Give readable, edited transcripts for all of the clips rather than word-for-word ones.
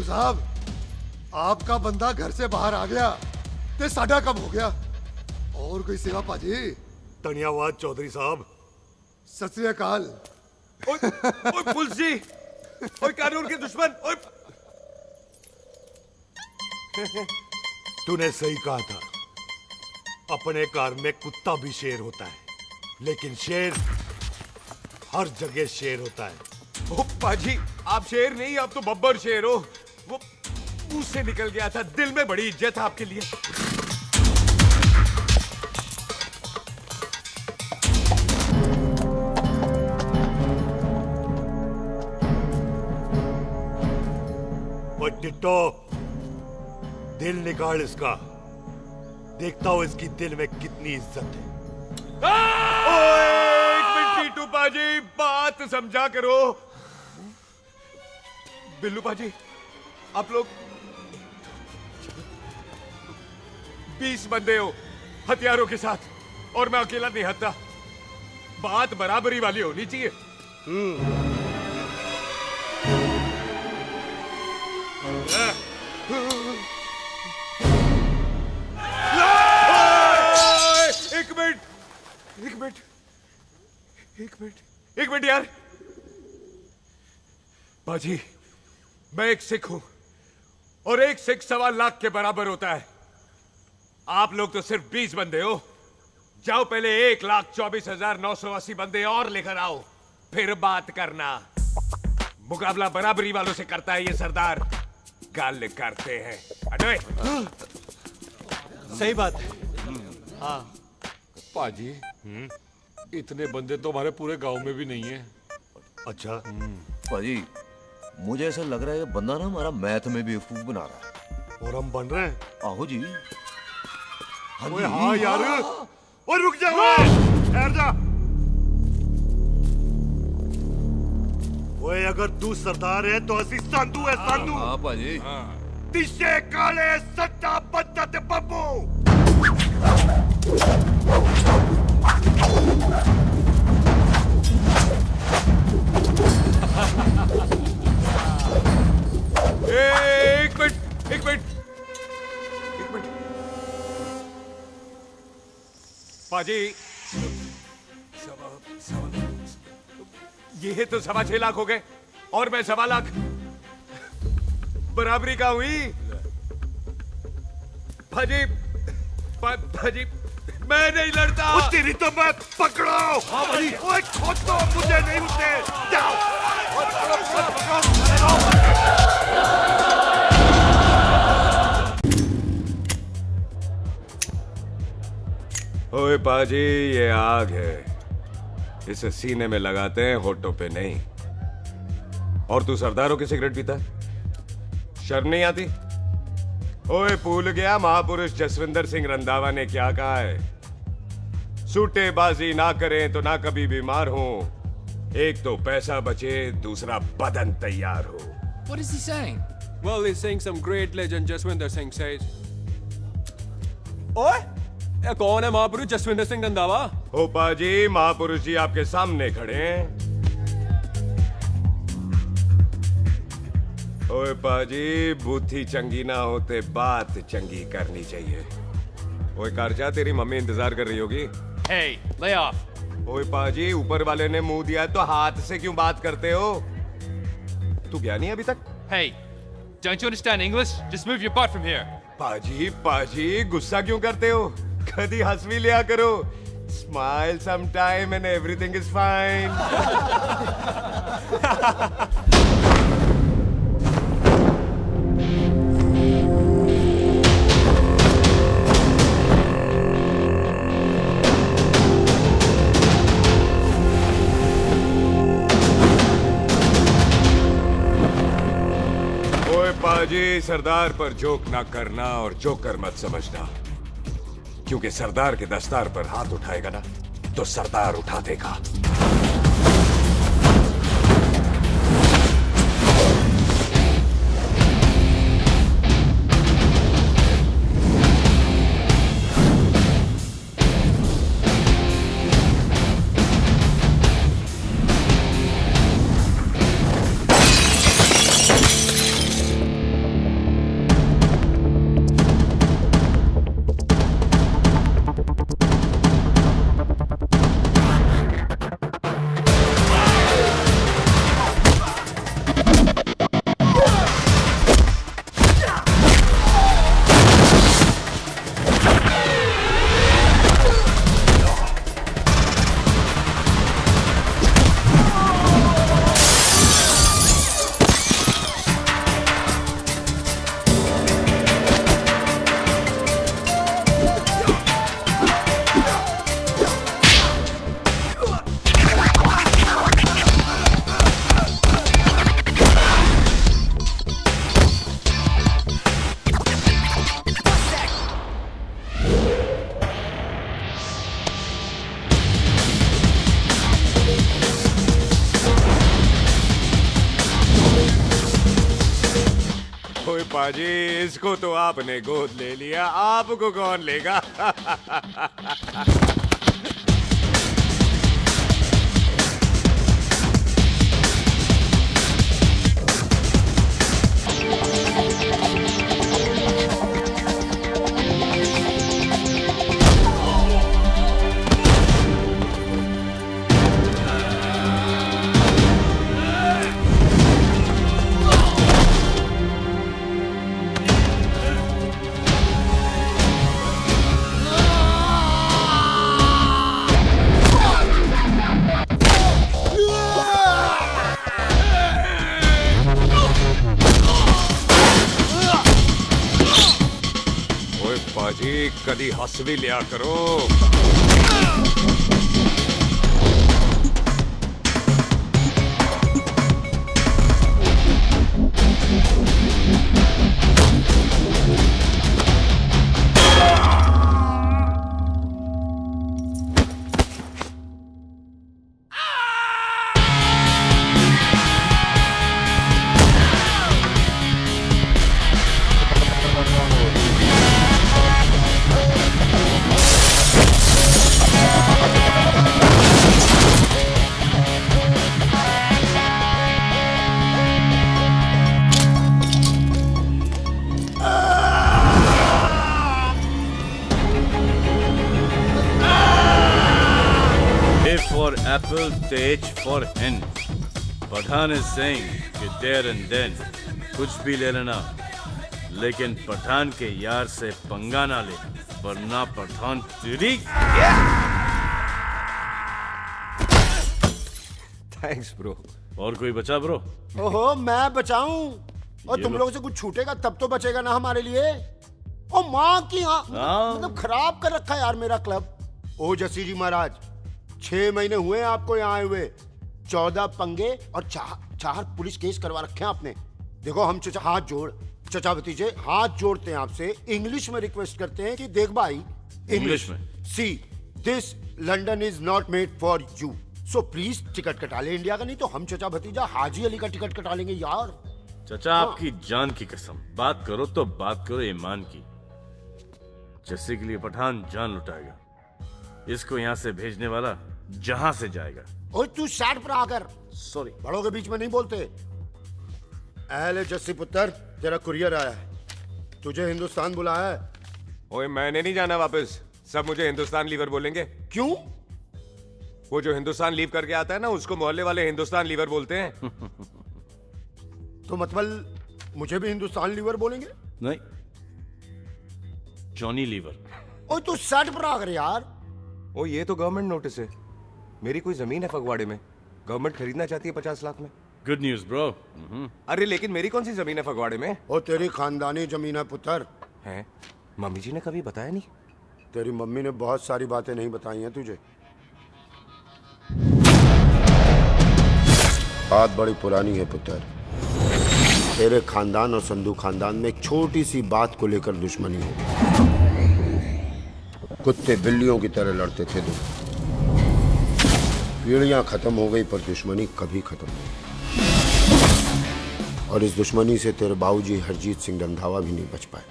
साहब, आपका बंदा घर से बाहर आ गया ते साडा कम हो गया। और कोई सेवा पाजी? धन्यवाद चौधरी साहब। सत श्री अकाल। ओए पुलिस जी, ओए कानून के दुश्मन, ओए। तूने सही कहा था, अपने घर में कुत्ता भी शेर होता है, लेकिन शेर हर जगह शेर होता है। ओ पाजी, आप शेर नहीं, आप तो बब्बर शेर हो। वो मुंह से निकल गया था, दिल में बड़ी इज्जत है आपके लिए। वो टिट्टो, दिल निकाल इसका, देखता हूं इसकी दिल में कितनी इज्जत है। एक मिनट टीटू पाजी, बात समझा करो। बिल्लू पाजी, आप लोग 20 बंदे हो हथियारों के साथ, और मैं अकेला नहीं हत्या। बात बराबरी वाली होनी चाहिए। एक मिनट यार। बाजी, मैं एक सिख हूं, और एक सिख 1.25 लाख के बराबर होता है। आप लोग तो सिर्फ 20 बंदे हो। जाओ पहले 1,24,980 बंदे और लेकर आओ, फिर बात करना। मुकाबला बराबरी वालों से करता है ये सरदार, गाल करते हैं। अरे सही बात है। हाँ पाजी, इतने बंदे तो हमारे पूरे गांव में भी नहीं है। अच्छा पाजी, मुझे ऐसा लग रहा है ये बंदा ना हमारा मैथ में बेवकूफ बना रहा है। और हम बन रहे हैं? आहो जी। ओए हाँ यार, ओए रुक जा, ठहर जा। ओए अगर तू सरदार है तो असी संधू है, संधू। हाँ पाजी। तिशे काले सट्टा बद्दा ते बब्बू। एक मिनट पाजी, ये तो 6.25 लाख हो गए, और मैं 1.25 लाख। बराबरी का हुई भाजी। भाजी, मैं नहीं लड़ता। तेरी तो मैं पकड़ो। हाँ भाजी। ओए खुद तो मुझे नहीं उठते। जाओ। ओए पाजी, ये आग है, इसे सीने में लगाते हैं, होठों पे नहीं। और तू सरदारों की सिगरेट पीता है, शर्म नहीं आती? ओए भूल गया महापुरुष जसविंदर सिंह रंधावा ने क्या कहा है? सूटेबाजी ना करें तो ना कभी बीमार हो। एक तो पैसा बचे, दूसरा बदन तैयार हो। What is he saying? Well, he's saying some great legend Jaswinder Singh says. ओए, ये कौन है महापुरुष जसविंदर सिंह रंधावा? ओ पाजी, महापुरुष जी आपके सामने खड़े हैं। ओए पाजी, बुद्धि चंगी ना होते बात चंगी करनी चाहिए। ओए कारजा, तेरी मम्मी इंतजार कर रही होगी। Hey, lay off. ओए पाजी, ऊपर वाले ने मुंह दिया तो हाथ से क्यों बात करते हो? तू गया नहीं अभी तक? Hey, don't you understand English? Just move your butt from here. पाजी, गुस्सा क्यों करते हो? कभी हंस भी लिया करो। Smile sometime and everything is fine. पाजी, सरदार पर जोक ना करना और जोकर मत समझना, क्योंकि सरदार के दस्तार पर हाथ उठाएगा ना तो सरदार उठा देगा। पाजी, इसको तो आपने गोद ले लिया, आपको कौन लेगा? पाजी, कदी हंस भी लिया करो। For apple, the H for hen. Pathan is saying कि there and then कुछ भी ले लेना, लेकिन पठान के यार से पंगा ना ले, वरना पठान तेरी। Thanks bro. और कोई बचा ब्रो? ओहो, मैं बचाऊं? और तुम लोगों से कुछ छूटेगा तब तो बचेगा ना हमारे लिए। ओ माँ की मतलब खराब कर रखा है यार मेरा क्लब। ओ जसी जी महाराज, 6 महीने हुए आपको यहाँ आए हुए, 14 पंगे और 4 पुलिस केस करवा रखे हैं आपने। देखो हम चचा हाथ जोड़, चचा भतीजे हाथ जोड़ते हैं आपसे, इंग्लिश में रिक्वेस्ट करते हैं कि देख भाई, इंग्लिश में see this London is not made for you, so please ticket कटा ले इंडिया का, नहीं तो हम चचा भतीजा हाजी अली का टिकट कटा लेंगे यार। चचा आपकी जान की कसम, बात करो तो बात करो ईमान की। जस्सी के लिए पठान जान लुटाएगा, इसको यहाँ से भेजने वाला जहां से जाएगा। ओए तू साइड पर आकर, सॉरी, बड़ों के बीच में नहीं बोलते। अहले जस्सी पुत्र, तेरा कुरियर आया है, तुझे हिंदुस्तान बुलाया है। ओए मैंने नहीं जाना वापस, सब मुझे हिंदुस्तान लीवर बोलेंगे। क्यों? वो जो हिंदुस्तान लीव करके आता है ना, उसको मोहल्ले वाले हिंदुस्तान लीवर बोलते हैं। तो मतलब मुझे भी हिंदुस्तान लीवर बोलेंगे? नहीं, जॉनी लीवर। ओए तू साइड पर आकर यार। ओ ये तो गवर्नमेंट नोटिस है, मेरी कोई जमीन है फगवाड़े में, गवर्नमेंट खरीदना चाहती है 50 लाख में। Good news bro. अरे लेकिन मेरी कौन सी जमीन है फगवाड़े में? ओ तेरी खानदानी जमीन है पुत्र। है? मम्मी जी ने कभी बताया नहीं? तेरी मम्मी ने बहुत सारी बातें नहीं बताई हैं तुझे। बात बड़ी पुरानी है पुत्र, तेरे खानदान और संधू खानदान में एक छोटी सी बात को लेकर दुश्मनी हो। कुत्ते बिल्लियों की तरह लड़ते थे तुम, पीढ़ियां खत्म हो गई पर दुश्मनी कभी खत्म नहीं। और इस दुश्मनी से तेरे बाबूजी हरजीत सिंह रंधावा भी नहीं बच पाए।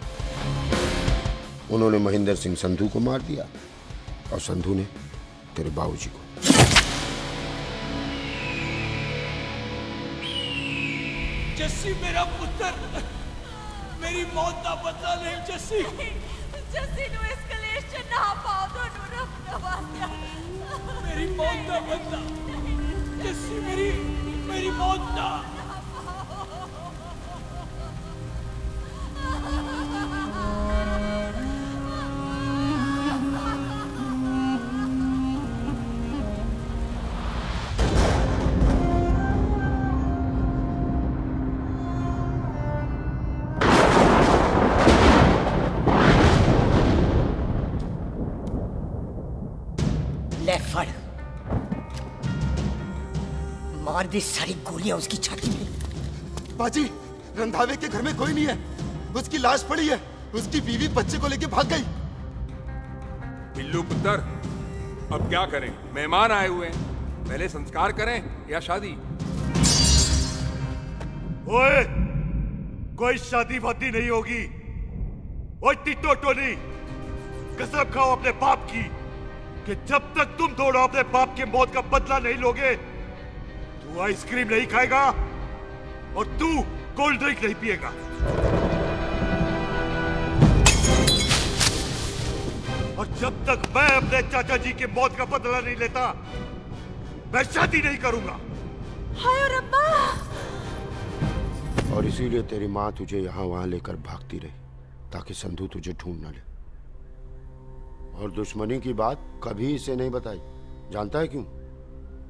उन्होंने महेंद्र सिंह संधू को मार दिया और संधू ने तेरे बाबूजी को। जस्सी मेरा पुत्र, मेरी मौत का बदला नहीं जस्सी। जस्सी नु इस कलेश च ना पाओ दोनों रब नवाज़िया। मेरी मौत का बदला जस्सी, मेरी मौत का। ले फड़, मार दी सारी गोलियां उसकी छाती में। बाजी, रंधावे के घर में कोई नहीं है, उसकी लाश पड़ी है, उसकी बीवी बच्चे को लेके भाग गई। बिल्लू पुत्र, अब क्या करें? मेहमान आए हुए हैं, पहले संस्कार करें या शादी? ओए, कोई शादी वादी नहीं होगी। ओए टिट्टो टोनी, कसम खाओ अपने बाप की कि जब तक तुम दोनों अपने बाप की मौत का बदला नहीं लोगे, तू आइसक्रीम नहीं खाएगा और तू कोल्ड ड्रिंक नहीं पिएगा। और जब तक मैं अपने चाचा जी की मौत का बदला नहीं लेता, मैं शादी नहीं करूंगा। हाय रब्बा। और इसीलिए तेरी माँ तुझे यहाँ वहां लेकर भागती रही ताकि संधू तुझे ढूंढ न ले। और दुश्मनी की बात कभी इसे नहीं बताई। जानता है क्यों?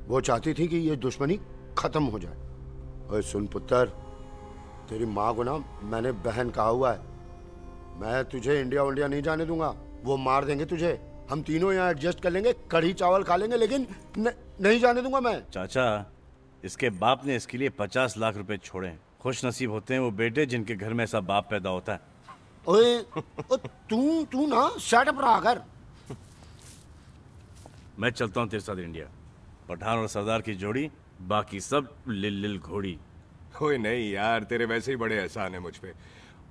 वो चाहती थी कि ये दुश्मनी खत्म हो जाए। और सुन पुत्र, तेरी माँ को ना मैंने बहन कहा हुआ है, मैं तुझे इंडिया इंडिया नहीं जाने दूंगा। वो मार देंगे तुझे, हम तीनों यहाँ एडजस्ट कर लेंगे, कढ़ी चावल खा लेंगे, लेकिन नहीं जाने दूंगा मैं। चाचा, इसके बाप ने इसके लिए 50 लाख रुपए छोड़े। खुश नसीब होते हैं वो बेटे जिनके घर में ऐसा बाप पैदा होता है। ओए, तू ना शट अप रहा कर। मैं चलता हूँ तेरे साथ इंडिया। पठान और सरदार की जोड़ी, बाकी सब लिल घोड़ी। ओए नहीं यार, तेरे वैसे ही बड़े एहसान है मुझ पे।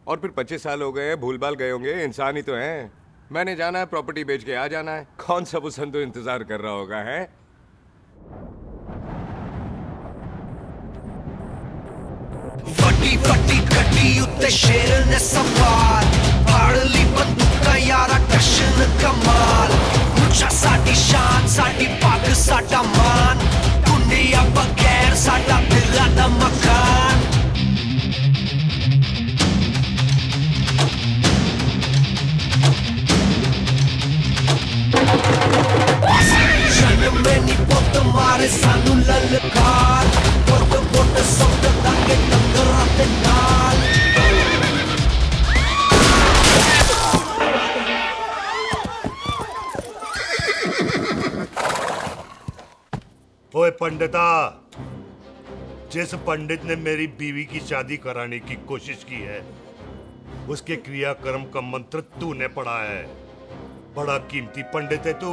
और फिर 25 साल हो गए, भूल भाल गए होंगे, इंसान ही तो हैं। मैंने जाना है, प्रॉपर्टी बेच के आ जाना है। कौन सा वो संधू इंतजार कर रहा होगा है? फटी फटी कटी उत्ते शेर ने सवार फाड़ ली बंदूका यारा टशन कमाल मुझा साडी शान साडी पग साडा मान दुनिया बगैर साडा दिला दा मकान जन्म में नी पुत मारे सानू ललकार पुत पुत सब ताके टंगरा ते नाल ओए पंडिता, जिस पंडित ने मेरी बीवी की शादी कराने की कोशिश की है, उसके क्रियाकर्म का मंत्र तूने पढ़ा है। बड़ा कीमती पंडित है तू।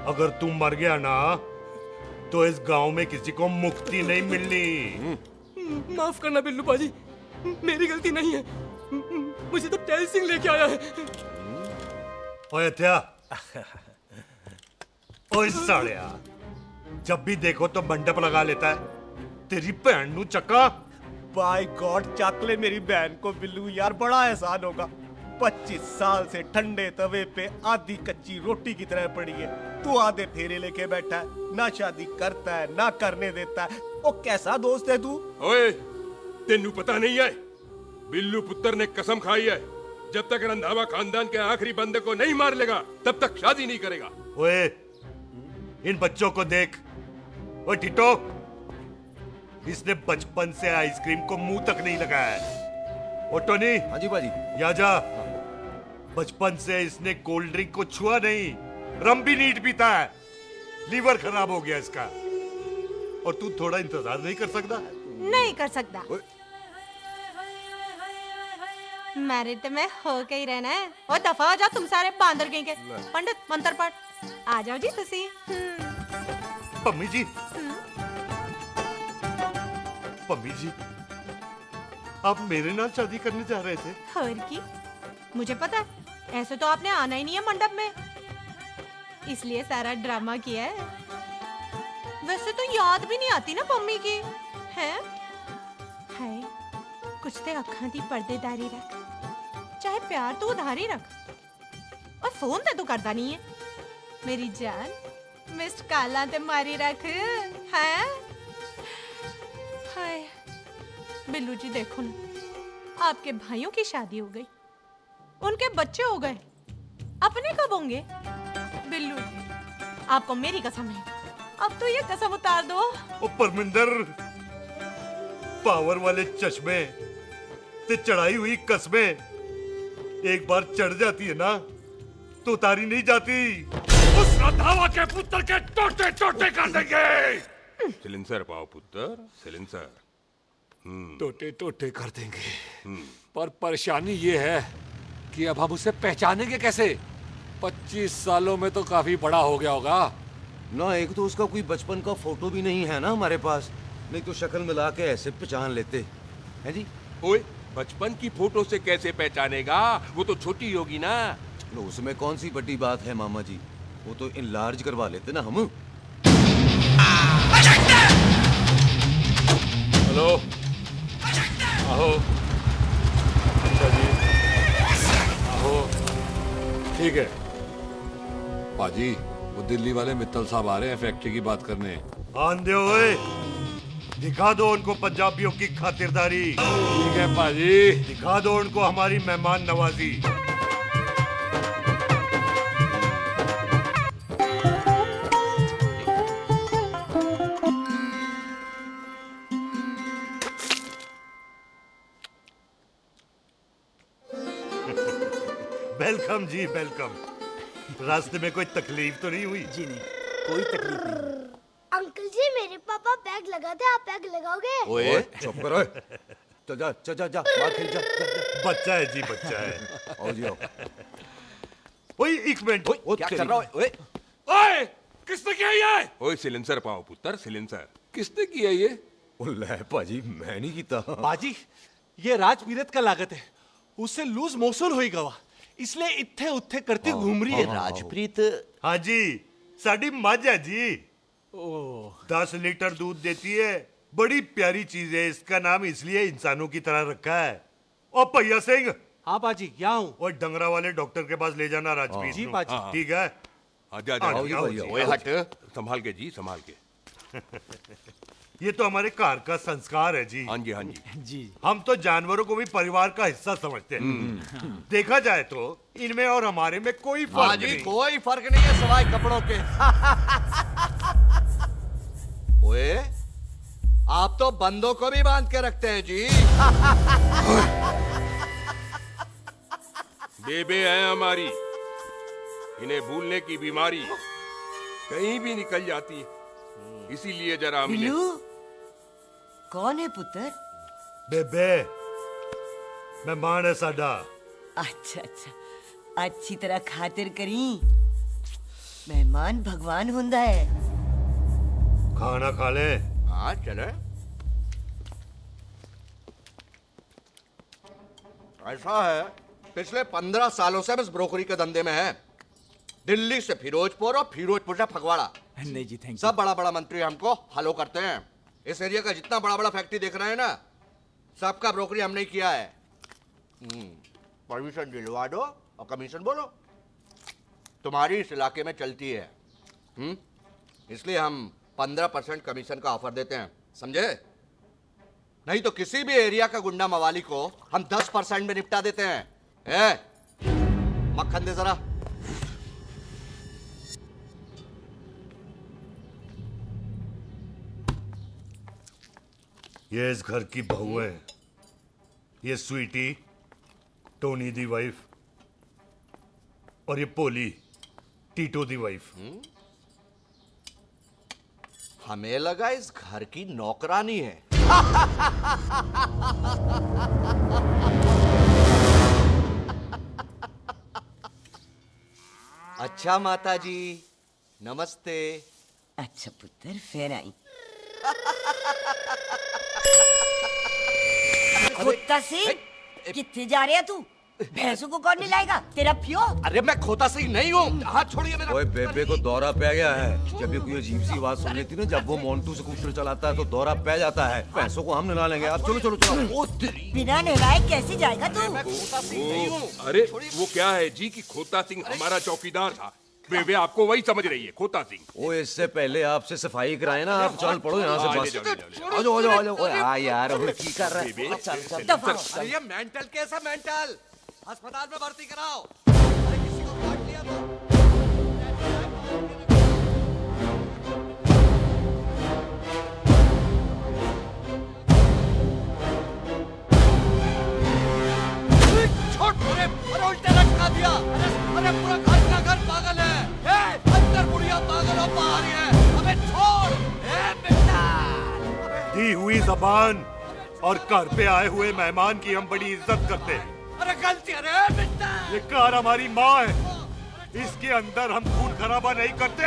अगर तू मर गया ना, तो इस गांव में किसी को मुक्ति नहीं मिलनी। माफ करना बिल्लू बाजी, मेरी गलती नहीं है। मुझे तो टेल सिंह लेके आया है। ओए हत्या, ओए सालिया, जब भी देखो तो मंडप लगा लेता है। तेरी बहन नू चक्का। बाय गॉड, चक ले मेरी बहन को बिल्लू यार, बड़ा एहसान होगा। 25 साल से ठंडे तवे पे आधी कच्ची रोटी की तरह पड़ी है। तू आधे फेरे लेके बैठा है, ना शादी करता है ना करने देता है। ओ कैसा दोस्त है तू? ओए, तेनू पता नहीं है, बिल्लू पुत्र ने कसम खाई है, जब तक रंधावा खानदान के आखिरी बंदे को नहीं मार लेगा तब तक शादी नहीं करेगा। ओए, इन बच्चों को देख। ओए टिट्टो, इसने बचपन से आइसक्रीम को मुंह तक नहीं लगाया है। ओ टोनी। हाँ जी बाजी। यहाँ जा। बचपन से इसने कोल्ड ड्रिंक को छुआ नहीं, रम भी नीट पीता है। लीवर खराब हो गया इसका। और तू थोड़ा इंतजार नहीं कर सकता? नहीं कर सकता। मैरिड तो मैं हो के ही रहना है। और दफा हो जा तुम सारे बांदर कहीं के। पंडित मंत्र पढ़। आ जाओ जी तुसी। पम्मी जी, पम्मी जी, आप मेरे नाल शादी करने जा रहे थे? और की, मुझे पता है, ऐसे तो आपने आना ही नहीं है मंडप में, इसलिए सारा ड्रामा किया है। वैसे तो याद भी नहीं आती ना पम्मी की, हैं? हाय, कुछ ते अखां दी पर्देदारी रख, चाहे प्यार तो उधारी रख, और फोन ते तू करता नहीं है। मेरी जान, मिस्ड काला ते मारी रख, हैं? हाय, बिल्लू जी देखो ना, आपके भाइयों की शादी हो गई, उनके बच्चे हो गए, अपने कब होंगे? बिल्लू जी, आपको मेरी कसम है, अब तो ये कसम उतार दो। ओ परमिंदर, पावर वाले चश्मे ते चढ़ाई हुई कसमें एक बार चढ़ जाती है ना, तो उतारी नहीं जाती। उस रंधावा के पुत्र के टोटे टोटे कर देंगे। सिलेंसर पाओ पुत्र, सिलेंसर। टोटे टोटे कर देंगे। पर परेशानी ये है कि अब हम उसे पहचानेंगे कैसे? 25 सालों में तो काफी बड़ा हो गया होगा ना। एक तो उसका कोई बचपन का फोटो भी नहीं है ना हमारे पास, नहीं तो शक्ल मिला के ऐसे पहचान लेते हैं जी। ओए, बचपन की फोटो से कैसे पहचानेगा? वो तो छोटी होगी ना। लो, उसमें कौन सी बड़ी बात है मामा जी, वो तो इनलार्ज करवा लेते ना हम। हेलो, आहो। अच्छा जी, आहो। ठीक है पाजी, वो दिल्ली वाले मित्तल साहब आ रहे हैं फैक्ट्री की बात करने। आंधे ओए, दिखा दो उनको पंजाबियों की खातिरदारी। ठीक है पाजी। दिखा दो उनको हमारी मेहमान नवाजी। वेलकम जी, वेलकम। रास्ते में कोई तकलीफ तो नहीं हुई? जी नहीं, कोई तकलीफ नहीं। अंकल जी, मेरे पापा पैग लगाते, आप पैग लगाओगे? ओए चुप करो। चल जा चल जा जा, बाहर खेल जा, जा, जा। बच्चा है जी, बच्चा है। आओ जी आओ। ओए एक मिनट, क्या कर रहा है? ओए, ओए, किसने किया ये? ओए सिलेंसर पाओ पुत्र, सिलेंसर। किसने किया ये? ले पाजी, मैं नहीं कीता। बाजी, ये राजपीरत का लागत है, उससे लूज मोशन होई गवा, इसलिए इत्थे उत्थे करती घूम रही है। राजप्रीत? हाँ जी, साडी मझ है जी। 10 लीटर दूध देती है, बड़ी प्यारी चीज है। इसका नाम इसलिए इंसानों की तरह रखा है। और भैया सिंह। हाँ बाजी, यहाँ हूँ। और डंगरा वाले डॉक्टर के पास ले जाना राजप्रीत। जी बाजी। ठीक है। आजा ओए हट, संभाल के जी, संभाल के। ये तो हमारे घर का संस्कार है जी। हाँ जी, हाँ जी। जी। हम तो जानवरों को भी परिवार का हिस्सा समझते हैं। देखा जाए तो इनमें और हमारे में कोई फर्क नहीं। कोई फर्क नहीं है सिवाय कपड़ों के। ओए, आप तो बंदों को भी बांध के रखते हैं जी। बेबे है हमारी, इन्हें भूलने की बीमारी कहीं भी निकल जाती है, इसीलिए जरा बिल्लू, कौन है पुत्र? बेबे, मेहमान है साडा। अच्छा अच्छा, अच्छी तरह खातिर करी। मेहमान भगवान हुंदा है। खाना खा ले। हाँ चले। ऐसा है, पिछले 15 सालों से हम इस ब्रोकरी के धंधे में हैं। दिल्ली से फिरोजपुर और फिरोजपुर से फगवाड़ा। नहीं जी, थैंक यू। सब बड़ा बड़ा मंत्री हमको फॉलो करते हैं। इस एरिया का जितना बड़ा बड़ा फैक्ट्री देख रहे हैं ना, सबका ब्रोकरी हमने ही किया है। परमिशन दिलवा दो और कमीशन बोलो, तुम्हारी इस इलाके में चलती है। इसलिए हम 15% कमीशन का ऑफर देते हैं, समझे? नहीं तो किसी भी एरिया का गुंडा मवाली को हम 10% में निपटा देते हैं। मक्खन दे जरा। ये इस घर की बहू है। ये स्वीटी, टोनी दी वाइफ, और ये पोली, टीटो दी वाइफ। हमें लगा इस घर की नौकरानी है। अच्छा माता जी, नमस्ते। अच्छा पुत्र, फिर आई। खोता सिंह, कितने जा रहे है तू? भैंसों को कौन मिलाएगा? तेरा प्यो? अरे मैं खोता सिंह नहीं हूँ, हाथ छोड़िए मेरा। ओए, बेबे को दौरा पै गया है। जब भी कोई अजीब सी आवाज सुन लेती ना, जब वो मोन्टू स्कूटर चलाता है तो दौरा पै जाता है। पैसों को हम नहला लेंगे। आप चलो चलो चलो। बिना नहलाए कैसे जाएगा तू? अरे वो क्या है जी कि खोता सिंह हमारा चौकीदार था। बेबे आपको वही समझ रही है, खोता सिंह। ओ, इससे पहले आपसे सफाई कराए ना, आप चल पड़ो यहाँ से बस। आ जाओ आ जाओ आ जाओ। हाँ यार, और की कर रहा है? चल चल। अरे ये मेंटल केस है, मेंटल। अस्पताल में भर्ती कराओ। अरे किसी को काट लिया तो। छोड़, अरे उल्टे लटका दिया। अरे पूरा घर का घर पागल है। अंदर बुढ़िया पागल और बाहर है। अबे छोड़, बेटा। दी हुई जबान और घर पे आए हुए मेहमान की हम बड़ी इज्जत करते हैं। अरे गलती है रे बेटा। ये कार हमारी माँ है, इसके अंदर हम खून खराबा नहीं करते।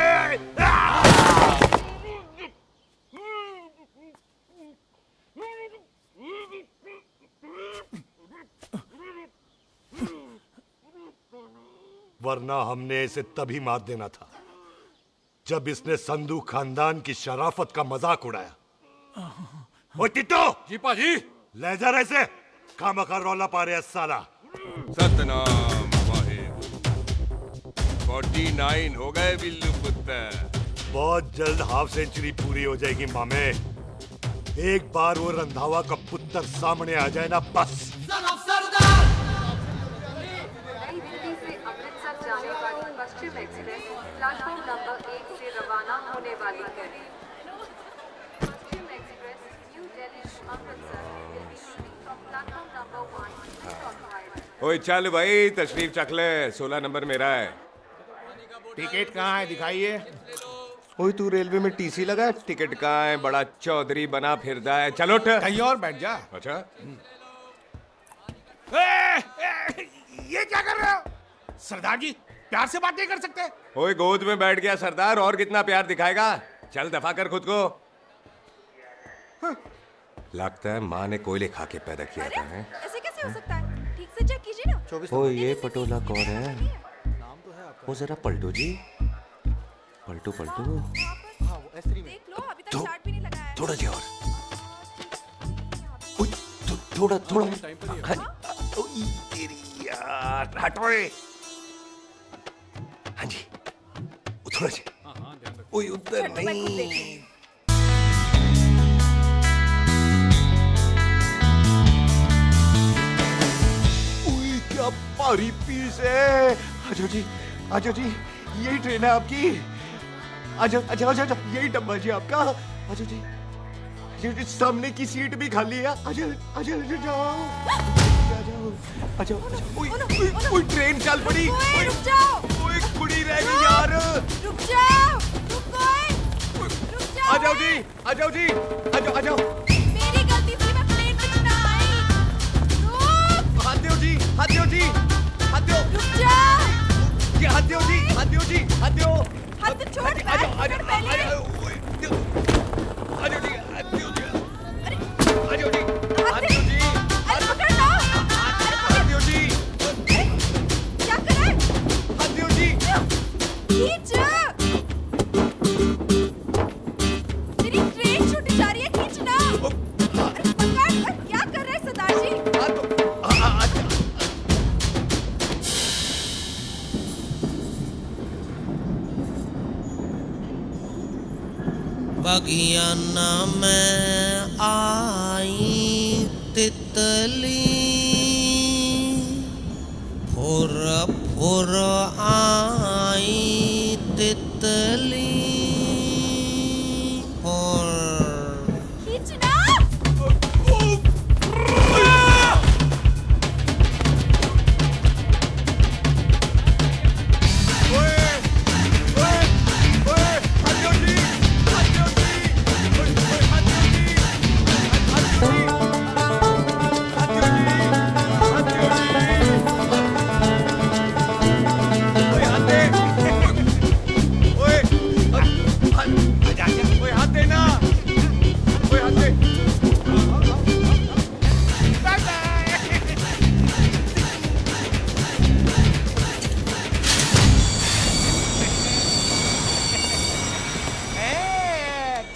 वरना हमने इसे तभी मार देना था जब इसने संधू खानदान की शराफत का मजाक उड़ाया। ओ टिट्टो! जी पाजी। ले जा रहे से खामखा रौला पा रहे साला। सतनाम वाहिगुरु। 49 हो गए बिल्लू पुत्र। बहुत जल्द हाफ सेंचुरी पूरी हो जाएगी मामे। एक बार वो रंधावा का पुत्र सामने आ जाए ना बस। नई दिल्ली से अमृतसर जाने वाली पश्चिम एक्सप्रेस प्लेटफॉर्म नंबर 1 से रवाना होने वाली है। Paschim Express New Delhi to Amritsar will be leaving from platform number 1 stop. ओए चल भाई तशरीफ चख ले, 16 नंबर मेरा है। टिकट कहाँ है, दिखाइए। ओए तू रेलवे में टीसी लगा, टिकट कहाँ है? बड़ा चौधरी बना फिरदा है। चलो उठ। कहीं और बैठ जा। अच्छा ये क्या कर रहे हो? सरदार जी प्यार से बात नहीं कर सकते? ओए गोद में बैठ गया सरदार, और कितना प्यार दिखाएगा? चल दफा कर खुद को। लगता है माँ ने कोयले खा के पैदा किया था। ऐसे कैसे हो सकता है? ठीक से चेक कीजिए ना। ओ ये पटोला कौन है? वो जरा पलटो जी, पलटो पलटो। देख लो, अभी तक स्टार्ट भी नहीं लगा है। थोड़ा जी और। थोड़ा थोड़ा। तेरी यार हटो। हाँ जी, थोड़ा जी। ओए उधर नहीं। क्या भारी पीस है। आजो जी, आजो जी, यही ट्रेन है आपकी। आजो आजो आजो, यही डब्बा जी आपका। आजो जी, ये सामने की सीट भी खाली है। आजो आजो आजो जाओ, आजो आजो। ओए ट्रेन चल पड़ी। रुक जाओ। ओए कुड़ी रह गई यार। रुक जाओ, रुक जाओ। आ जाओ जी, आ जाओ जी, आ जाओ आ जाओ। मेरी गलती थी, मैं प्लेन पे ना आई। हाथ दो जी, हाथ दो जी, हाथ दो। रुक जाओ। ये हाथ दो जी, हाथ दो जी, हाथ दो। हाथ छोड़। आ जाओ आ जाओ पहले। आ जाओ जी, हाथ दो जी, आ जाओ जी, हाथ दो जी, अरे पकड़ लो। हाथ दो जी। क्या कर रहे? हाथ दो जी। खींच। मेरी ट्रेन छूटी जा रही है, खींचना। अरे पकड़, क्या कर रहे हैं सरदार जी? बगियाना में आई तितली, फुर फुर आई तितली। और खींचना।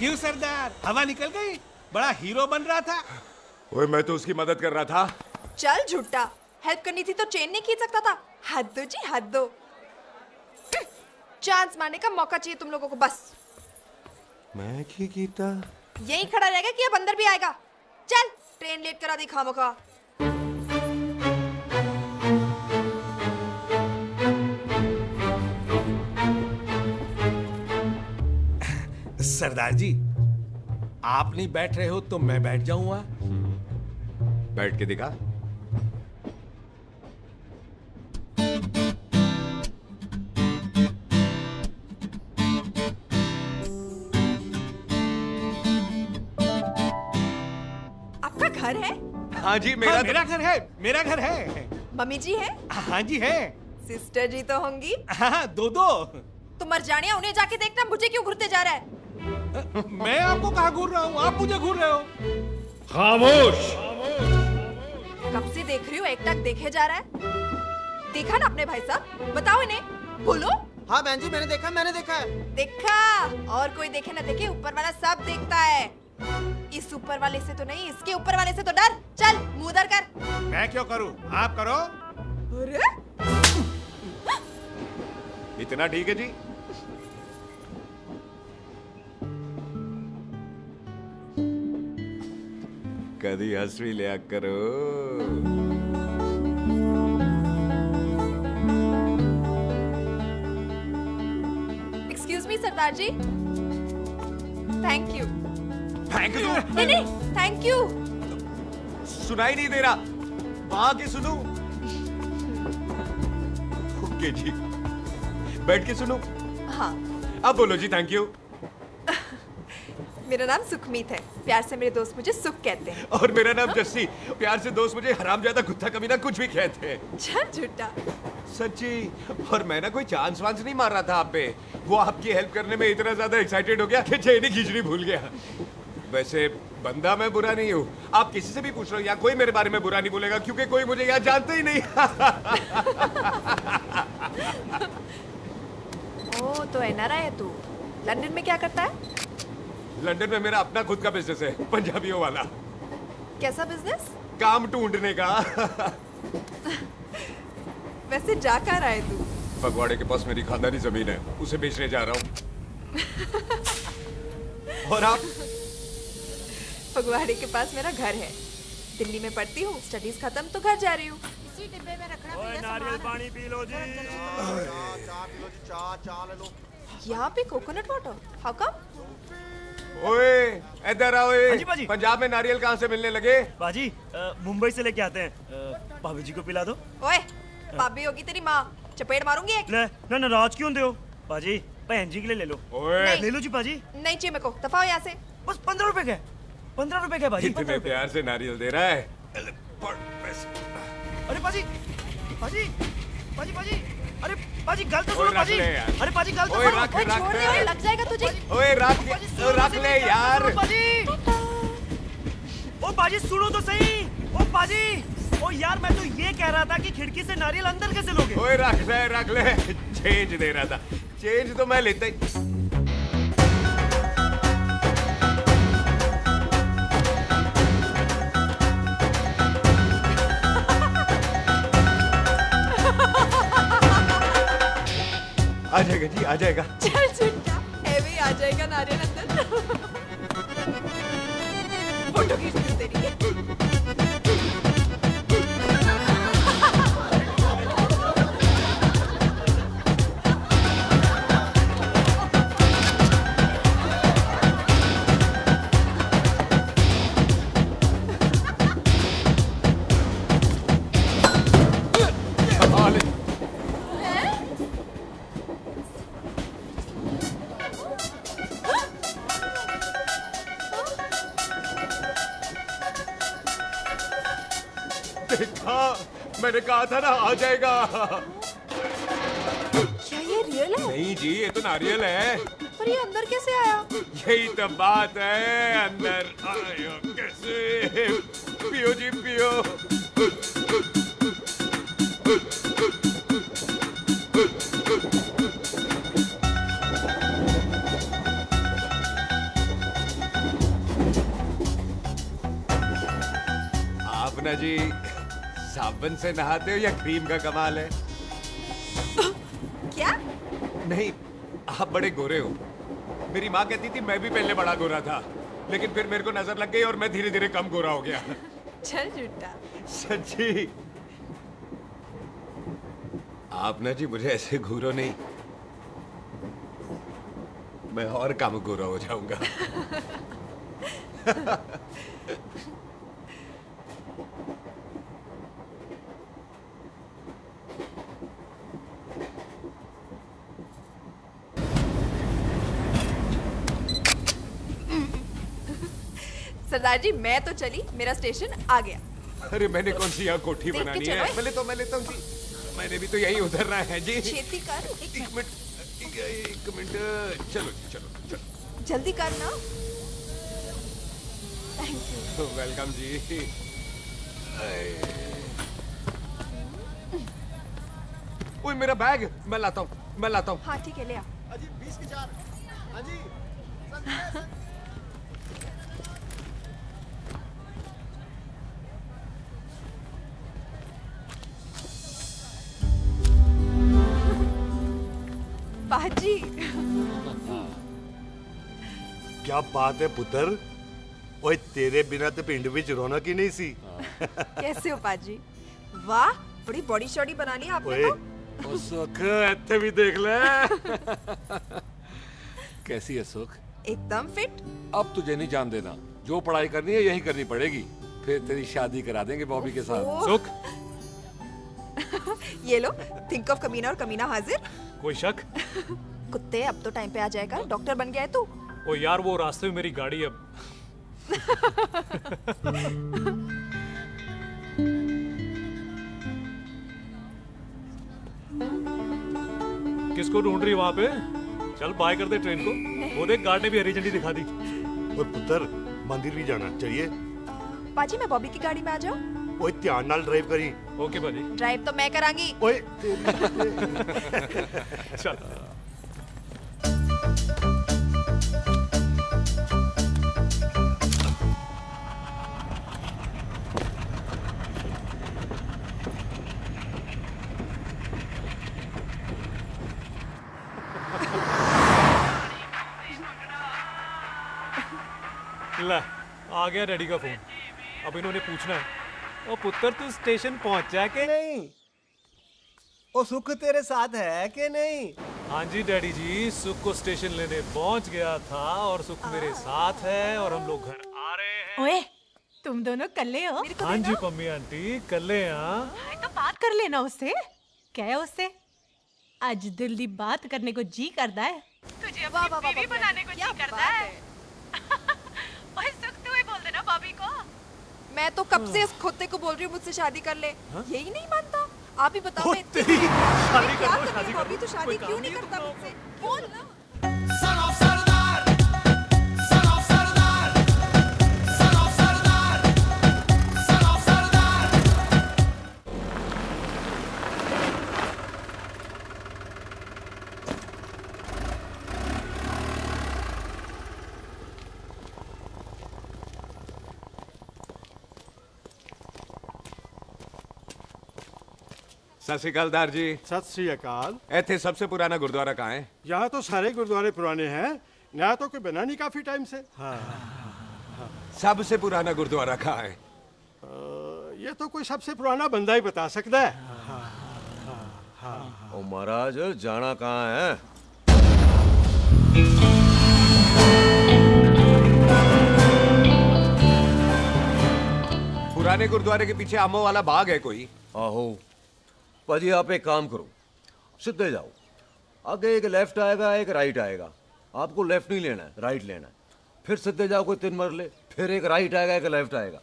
क्यों सरदार, हवा निकल गई? बड़ा हीरो बन रहा था। ओए मैं तो उसकी मदद कर रहा था। चल झूठा, हेल्प करनी थी तो चेन नहीं खींच सकता था। हद दो जी, हद दो। चांस मारने का मौका चाहिए तुम लोगों को बस। मैं की कीता? यही खड़ा रहेगा कि अब अंदर भी आएगा? चल, ट्रेन लेट करा दी खामखा। सरदार जी, आप नहीं बैठ रहे हो तो मैं बैठ जाऊंगा। बैठ के दिखा। आपका घर है? हाँ जी, मेरा घर है, मेरा घर है। मम्मी जी है? हाँ जी है। सिस्टर जी तो होंगी? हाँ, दो। तो मर जाने, उन्हें जाके देखना मुझे क्यों घूरते जा रहा है। मैं आपको कहाँ घूर रहा हूँ, आप मुझे घूर रहे हो। खामोश। कब से देख रही हूँ, एक टक देखे जा रहा है। देखा ना अपने भाई साहब, बताओ इन्हें, बोलो। हाँ बहन जी, मैंने देखा है। देखा, और कोई देखे ना देखे, ऊपर वाला सब देखता है। इस ऊपर वाले से तो नहीं, इसके ऊपर वाले से तो डर। चल मुंह उधर कर। मैं क्यों करूं, आप करो। अरे इतना ठीक है जी। कभी हंस भी लिया करो। Excuse me Sardar ji. Thank you. Thank you? नहीं नहीं, थैंक यू। सुनाई नहीं दे रहा, वहां के सुनूं? ओके जी, बैठ के सुनूं? हाँ। अब बोलो जी थैंक यू। मेरा नाम सुखमीत है, प्यार से मेरे दोस्त मुझे सुख कहते हैं। और मेरा नाम जस्सी, प्यार से दोस्त मुझे हरामजादा, कुत्ता कमीना, कुछ भी कहते हैं। चल झूठा। सच्ची। और मैं ना कोई चांस वांस नहीं मार रहा था आप पे, वो आपकी हेल्प करने में इतना ज्यादा एक्साइटेड हो गया कि चेन ही खींचनी भूल गया। वैसे बंदा मैं बुरा नहीं हूँ, आप किसी से भी पूछ लो, यहाँ कोई मेरे बारे में बुरा नहीं बोलेगा, क्योंकि कोई मुझे यहाँ जानता ही नहीं। ओ तो एनआरआई है तू। लंदन में क्या करता है? लंदन में मेरा अपना खुद का बिजनेस है, पंजाबियों वाला। कैसा बिजनेस? काम ढूंढने का। वैसे जा कहाँ रहा है तू? फगवाड़े के पास मेरी खानदानी जमीन है, उसे बेचने जा रहा हूँ। और आप? फगवाड़े के पास मेरा घर है, दिल्ली में पढ़ती हूँ, स्टडीज खत्म तो घर जा रही हूँ। इसी डिब्बे में रखना। नारियल पानी पी लो जी। चाय ले लो। यहाँ पे कोकोनट वाटर? How come? ओए इधर आओ। हाँ जी बाजी। पंजाब में नारियल कहाँ से मिलने लगे? बाजी मुंबई से लेके आते हैं, भाभी जी को पिला दो। ओए भाभी होगी तेरी माँ, चपेट मारूंगी एक। ले ना नाराज क्यों दे हो बाजी, बहन जी के लिए ले लो। ओए ले लो जी बाजी। नहीं चाहिए मेरे को, दफा हो यहाँ से। बस 15 रुपए के, 15 रुपए के बाजी। इतने प्यार से नारियल दे रहा है। अरे बाजी बाजी बाजी बाजी, अरे बाजी गल तो सुनो बाजी। अरे बाजी गल तो सुनो। रख छोड़ दे, ओए लग जाएगा तुझे। ओए रख ले यार। बाजी ओ बाजी सुनो तो सही। ओ बाजी ओ यार, मैं तो ये कह रहा था कि खिड़की से नारियल अंदर कैसे लोगे? ओए रख ले। चेंज दे रहा था, चेंज तो मैं लेता ही। आ जाएगा जी, आ जाएगा। चल झूठा, हैवी आ जाएगा नारियल अंदर। फोटो खींच ली तेरी। देखा, मैंने कहा था ना आ जाएगा। क्या ये रियल है? नहीं जी, ये तो नारियल है। पर ये अंदर कैसे आया? यही तो बात है, अंदर आया कैसे? पियो जी पियो। आप ना जी साबुन से नहाते हो या क्रीम का कमाल है? क्या? नहीं, आप बड़े गोरे हो। मेरी माँ कहती थी मैं भी पहले बड़ा गोरा था, लेकिन फिर मेरे को नजर लग गई और मैं धीरे धीरे कम गोरा हो गया। चल झूठा। सच्ची। आप ना जी मुझे ऐसे घूरो नहीं, मैं और कम गोरा हो जाऊंगा। सरदार जी मैं तो चली, मेरा स्टेशन आ गया। अरे मैंने कौन सी यहाँ कोठी देख के बनानी चलो। है? मैं लेता हूँ जी, मैंने भी तो यही उतरना है जी। छेती कर। एक मिनट, चलो चलो चलो। जल्दी कर ना। Thank you. वेलकम जी। ओए मेरा बैग, मैं लाता हूँ। हाँ ठीक है, ले आ। अजी 20 के 4। हाँ जी। पाजी। क्या बात है पुत्र। ओए तेरे बिना तो पिंड विच रौनक ही नहीं सी। कैसे हो पाजी? वाह, बड़ी बॉडी शॉडी बना ली आपने तो। ओ सुख, इत्थे भी देख ले। कैसी है सुख? एकदम फिट। अब तुझे नहीं जान देना, जो पढ़ाई करनी है यही करनी पड़ेगी, फिर तेरी शादी करा देंगे बॉबी के साथ। सुख, ये लो, थिंक ऑफ कमीना और कमीना हाजिर। कोई शक? कुत्ते, अब तो टाइम पे आ जाएगा, डॉक्टर बन गया है तू। ओ यार, वो रास्ते में मेरी गाड़ी अब। किसको ढूंढ रही वहां पे? चल बाय कर दे ट्रेन को। वो देख, गार्ड ने भी हरी झंडी दिखा दी। और पुत्र, मंदिर भी जाना चाहिए। पाजी, मैं बॉबी की गाड़ी में आ जाऊं? ओए ध्यान नाल ड्राइव करी। ओके बाजी। ड्राइव तो मैं करांगी। ओए चल। ला, आ गया डैडी का फोन। अब इन्होंने पूछना है, ओ पुत्र तू स्टेशन पहुंचा के नहीं? ओ सुख तेरे साथ है कि नहीं? हाँ जी डैडी जी, सुख को स्टेशन लेने पहुंच गया था और सुख मेरे साथ है और हम लोग घर आ रहे हैं। ओए, तुम दोनों कल्ले हो? हाँ जी पम्मी आंटी, कल्ले। हाँ तो बात कर लेना उससे। क्या है उससे? आज दिल दी बात करने को जी करता है। तुझे अपनी बीवी बनाने को जी करता है। ओए सुख, तू ही बोल देना बॉबी को। मैं तो कब से इस खोते को बोल रही हूँ मुझसे शादी कर ले। यही नहीं मानता। आप ही बताओ, मैं शादी कर लो, शादी कर लो। तो शादी क्यों नहीं करता मुझसे? बोल ना। सत श्री अकाल दार जी। सत श्री अकाल। इत्थे सबसे पुराना गुरुद्वारा कहाँ है? यहाँ तो सारे गुरुद्वारे पुराने हैं, नया तो कोई बना नहीं काफी टाइम से। हाँ। सबसे पुराना गुरुद्वारा कहाँ है? ये तो कोई सबसे पुराना बंदा ही बता सकता है। ओ महाराज, जाना कहाँ है? पुराने गुरुद्वारे के पीछे आमों वाला बाग है कोई? आहो पाजी, आप एक काम करो, सीधे जाओ। आगे एक लेफ्ट आएगा, एक राइट आएगा। आपको लेफ्ट नहीं लेना है, राइट लेना है। फिर सीधे जाओ कोई 3 मरले, फिर एक राइट आएगा, एक लेफ्ट आएगा।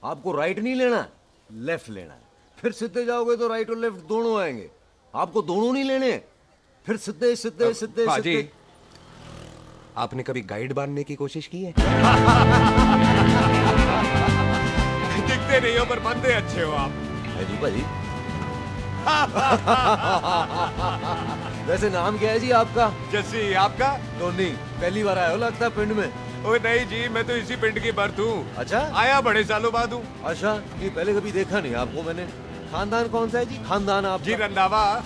आपको राइट नहीं लेना है, लेफ्ट लेना है। फिर सीधे जाओगे तो राइट और लेफ्ट दोनों आएंगे। आपको दोनों नहीं लेने, फिर सीधे सीधे सीधे पाजी, आपने कभी गाइड बनने की कोशिश की है? दिखते नहीं हो पर बंदे अच्छे हो आप। है जी पाजी। वैसे नाम क्या है जी आपका? जस्सी। आपका? टोनी। पहली बार आया हो लगता है पिंड में। ओए नहीं जी, मैं तो इसी पिंड की बर्थ हूँ। अच्छा, आया बड़े सालों बाद हूँ। अच्छा, नहीं पहले कभी देखा नहीं आपको मैंने। खानदान कौन सा है जी? खानदान आप जी रंधावा।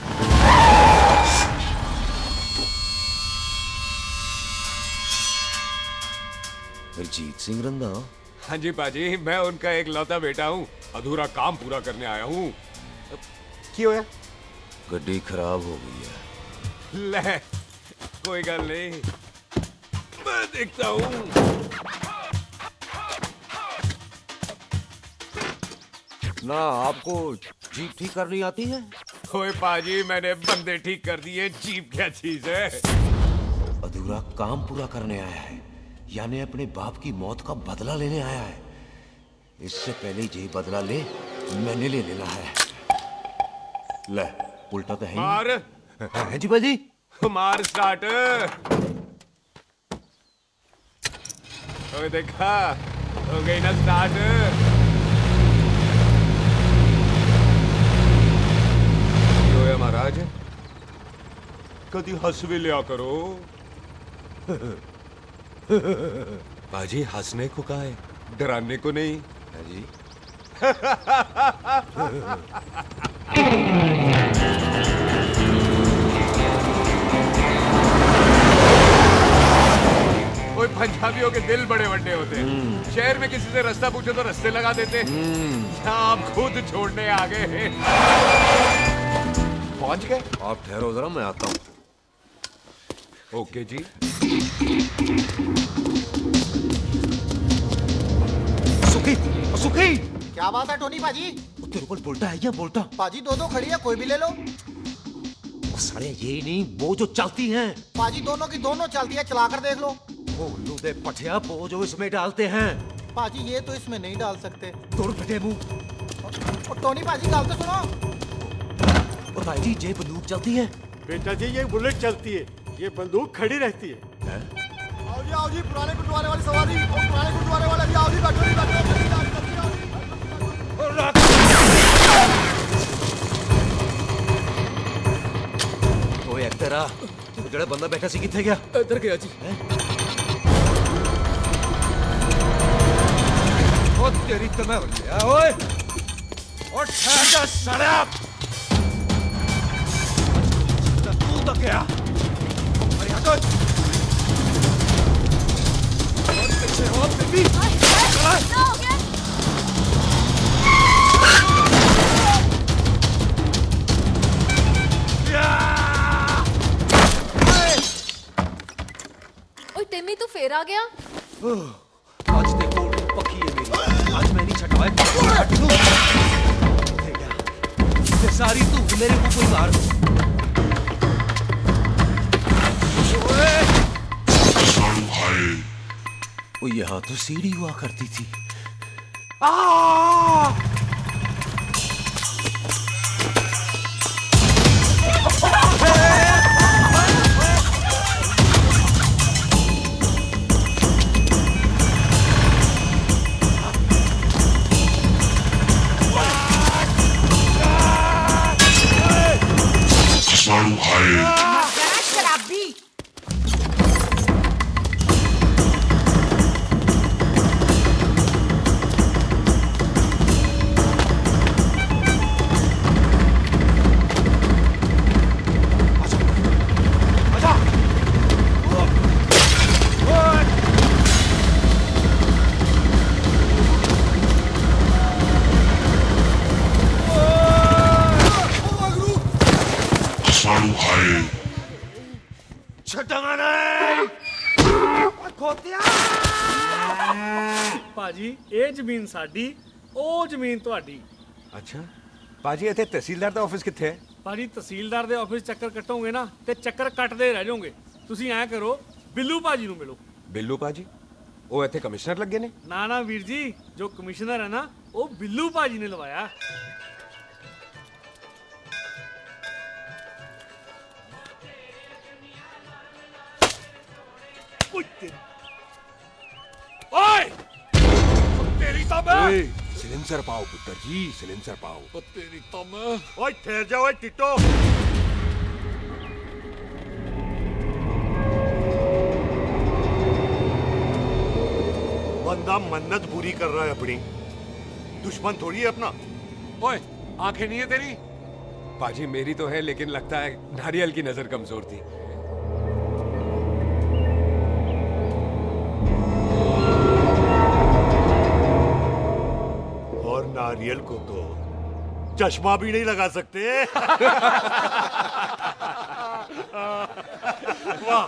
जीत सिंह रंधावा? हाँ जी पाजी, मैं उनका एक लौता बेटा हूँ। अधूरा काम पूरा करने आया हूँ। क्यों है? गड्डी खराब हो गई है। ले, कोई गल नहीं, मैं देखता हूँ। ना आपको जीप ठीक करनी आती है? ओए पाजी, मैंने बंदे ठीक कर दिए, जीप क्या चीज है? अधूरा काम पूरा करने आया है, यानी अपने बाप की मौत का बदला लेने आया है। इससे पहले ये बदला ले, मैंने ले लेना है। ले, उल्टा तो है ही। मार। है जी बाजी। मार स्टार्ट। ओए देखा, हो गई ना स्टार्ट। होया महाराज, कदी हंस भी लिया करो। बाजी हंसने को कहा है, डराने को नहीं। है जी। कोई पंजाबियों के दिल बड़े बड़े होते हैं। शहर में किसी से रास्ता पूछो तो रास्ते लगा देते। आप खुद छोड़ने आ गए। पहुंच गए? आप ठहरो जरा, मैं आता हूँ। ओके जी। सुखी, सुखी। क्या बात है टोनी पाजी? तेरे को बोलता है या बोलता? पाजी दो खड़ी है, कोई भी ले लो। सारे ये नहीं, वो जो चलती हैं। पाजी दोनों की दोनों चलती है, चलाकर देख लो। वो लूदे पठिया, वो जो इसमें डालते हैं। पाजी ये तो इसमें नहीं डाल सकते। तोड़ फटे मुंह। और टोनी पाजी गाल तो सुनो। और भाई जी ये बंदूक चलती है? बेटा जी ये बुलेट चलती है, ये बंदूक खड़ी रहती है। आओ जी पुराने गुरुद्वारे वाली सवारी, पुराने गुरुद्वारे वाले भी आओ जी, बैठो जी, बैठो। ओए तेरा ਜਿਹੜਾ ਬੰਦਾ ਬੈਠਾ ਸੀ ਕਿੱਥੇ ਗਿਆ? ਇੱਧਰ ਗਿਆ ਜੀ। ਉਹ ਤੇਰੀ ਤਾਂ ਮੈਂ ਲਿਆ ਓਏ। ਉਹ ਠਹਿਰ ਜਾ ਸੜਿਆ। ਤੂੰ ਤਾਂ ਗਿਆ। ਅਰੇ ਹਟ ਓਏ। और पीछे हो बेबी। क्या हो गया? टिम्मी तू फेर आ गया? आज ते कोल पक्की है मेरी, आज मैं नहीं छटवाए। ते सारी तू मेरे मुंह को मार। वो यहाँ तो सीढ़ी हुआ करती थी। शराबी। ਭਾਜੀ ਇਹ ਜ਼ਮੀਨ ਸਾਡੀ, ਉਹ ਜ਼ਮੀਨ ਤੁਹਾਡੀ। ਅੱਛਾ ਭਾਜੀ, ਇੱਥੇ ਤਹਿਸੀਲਦਾਰ ਦਾ ਆਫਿਸ ਕਿੱਥੇ ਹੈ? ਭਾਜੀ ਤਹਿਸੀਲਦਾਰ ਦੇ ਆਫਿਸ ਚੱਕਰ ਕੱਟੋਗੇ ਨਾ ਤੇ ਚੱਕਰ ਕੱਟਦੇ ਰਹਿ ਜਾਓਗੇ। ਤੁਸੀਂ ਐਂ ਕਰੋ, ਬਿੱਲੂ ਭਾਜੀ ਨੂੰ ਮਿਲੋ। ਬਿੱਲੂ ਭਾਜੀ? ਉਹ ਇੱਥੇ ਕਮਿਸ਼ਨਰ ਲੱਗੇ ਨੇ? ਨਾ ਨਾ ਵੀਰ ਜੀ, ਜੋ ਕਮਿਸ਼ਨਰ ਹੈ ਨਾ ਉਹ ਬਿੱਲੂ ਭਾਜੀ ਨੇ ਲਵਾਇਆ। ओए! तेरी तो मैं! सिलेंसर पाओ पुत्र जी, सिलेंसर पाओ। तेरी तो मैं! ओए ठहर जा, ओए टिटो! बंदा मन्नत पूरी कर रहा है अपनी, दुश्मन थोड़ी है अपना। ओए, आंखें नहीं है तेरी? पाजी मेरी तो है, लेकिन लगता है नारियल की नजर कमजोर थी। और नारियल को तो चश्मा भी नहीं लगा सकते। वाह,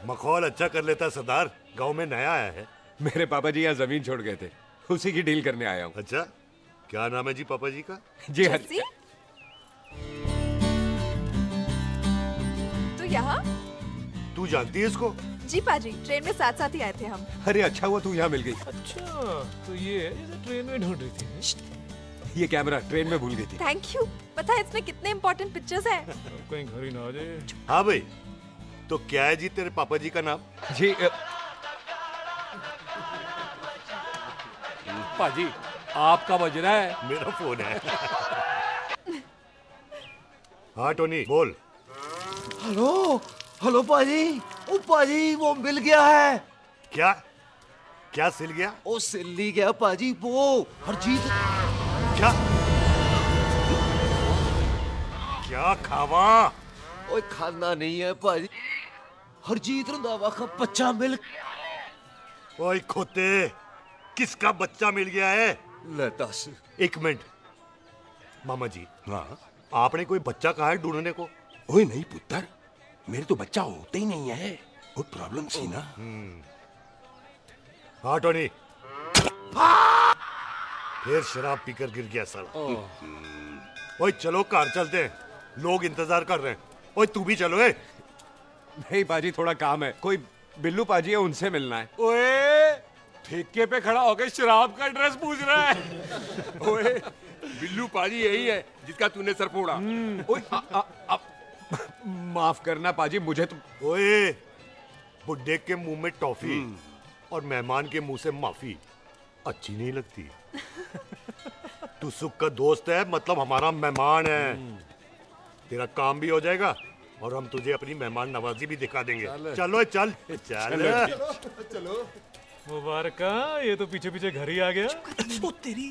मखौल अच्छा कर लेता सरदार। गांव में नया आया है। मेरे पापा जी यहाँ जमीन छोड़ गए थे, उसी की डील करने आया हूँ। अच्छा, क्या नाम है जी पापा जी का? जी हाँ। तू यहाँ? तू जानती है इसको? जी पाजी, ट्रेन में साथ साथ ही आए थे हम। अरे अच्छा हुआ तू यहाँ मिल गई। अच्छा, तो ये है जैसे ट्रेन में ढूंढ रही थी। ये कैमरा ट्रेन में भूल गई थी। Thank you. पता है इसमें कितने इम्पोर्टेंट पिक्चर्स हैं? कहीं घर ही ना आ जाए। हाँ भाई, तो क्या है जी तेरे पापा जी का नाम? जी पाजी आपका बज रहा है। मेरा फोन है। हाँ टोनी बोल। हेलो हेलो पाजी। ओ पाजी वो मिल गया है। क्या क्या सिल गया? ओ सिल्ली गया पाजी वो हरजीत। क्या क्या खावा? ओए खाना नहीं है पाजी, हरजीत रंधावा का बच्चा मिल। ओए खोते, किसका बच्चा मिल गया है? ले दस। एक मिनट मामा जी। हाँ आपने कोई बच्चा कहा है ढूंढने को? ओए नहीं पुत्र, मेरे तो बच्चा होता ही नहीं है, वो प्रॉब्लम सी ना। हाँ टोनी। फिर शराब पीकर गिर गया साला। ओए चलो कार चलते हैं, लोग इंतजार कर रहे हैं। ओए तू भी चलो। नहीं पाजी थोड़ा काम है, कोई बिल्लू पाजी है उनसे मिलना है। ओए ठेके पे खड़ा होकर शराब का एड्रेस पूछ रहा है। ओए बिल्लू पाजी यही है जिसका तूने सर फोड़ा। ओए माफ करना पाजी मुझे तो। ओए बुड्ढे के मुंह में टॉफी और मेहमान के मुंह से माफी अच्छी नहीं लगती। तू सुख का दोस्त है, मतलब हमारा मेहमान है। तेरा काम भी हो जाएगा और हम तुझे अपनी मेहमान नवाजी भी दिखा देंगे। चलो चल चल चलो। मुबारका, ये तो पीछे पीछे घर ही आ गया। ओ तेरी।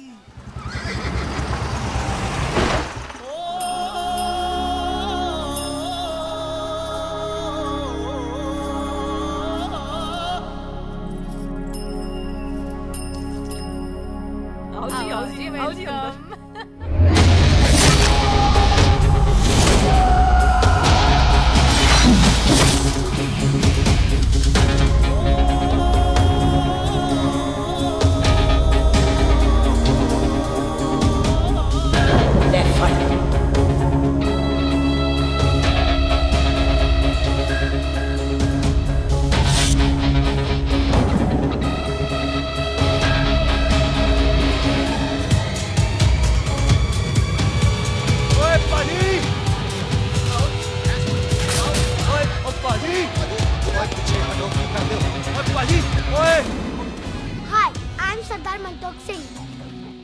Hi, I'm Sardar Mantok Singh.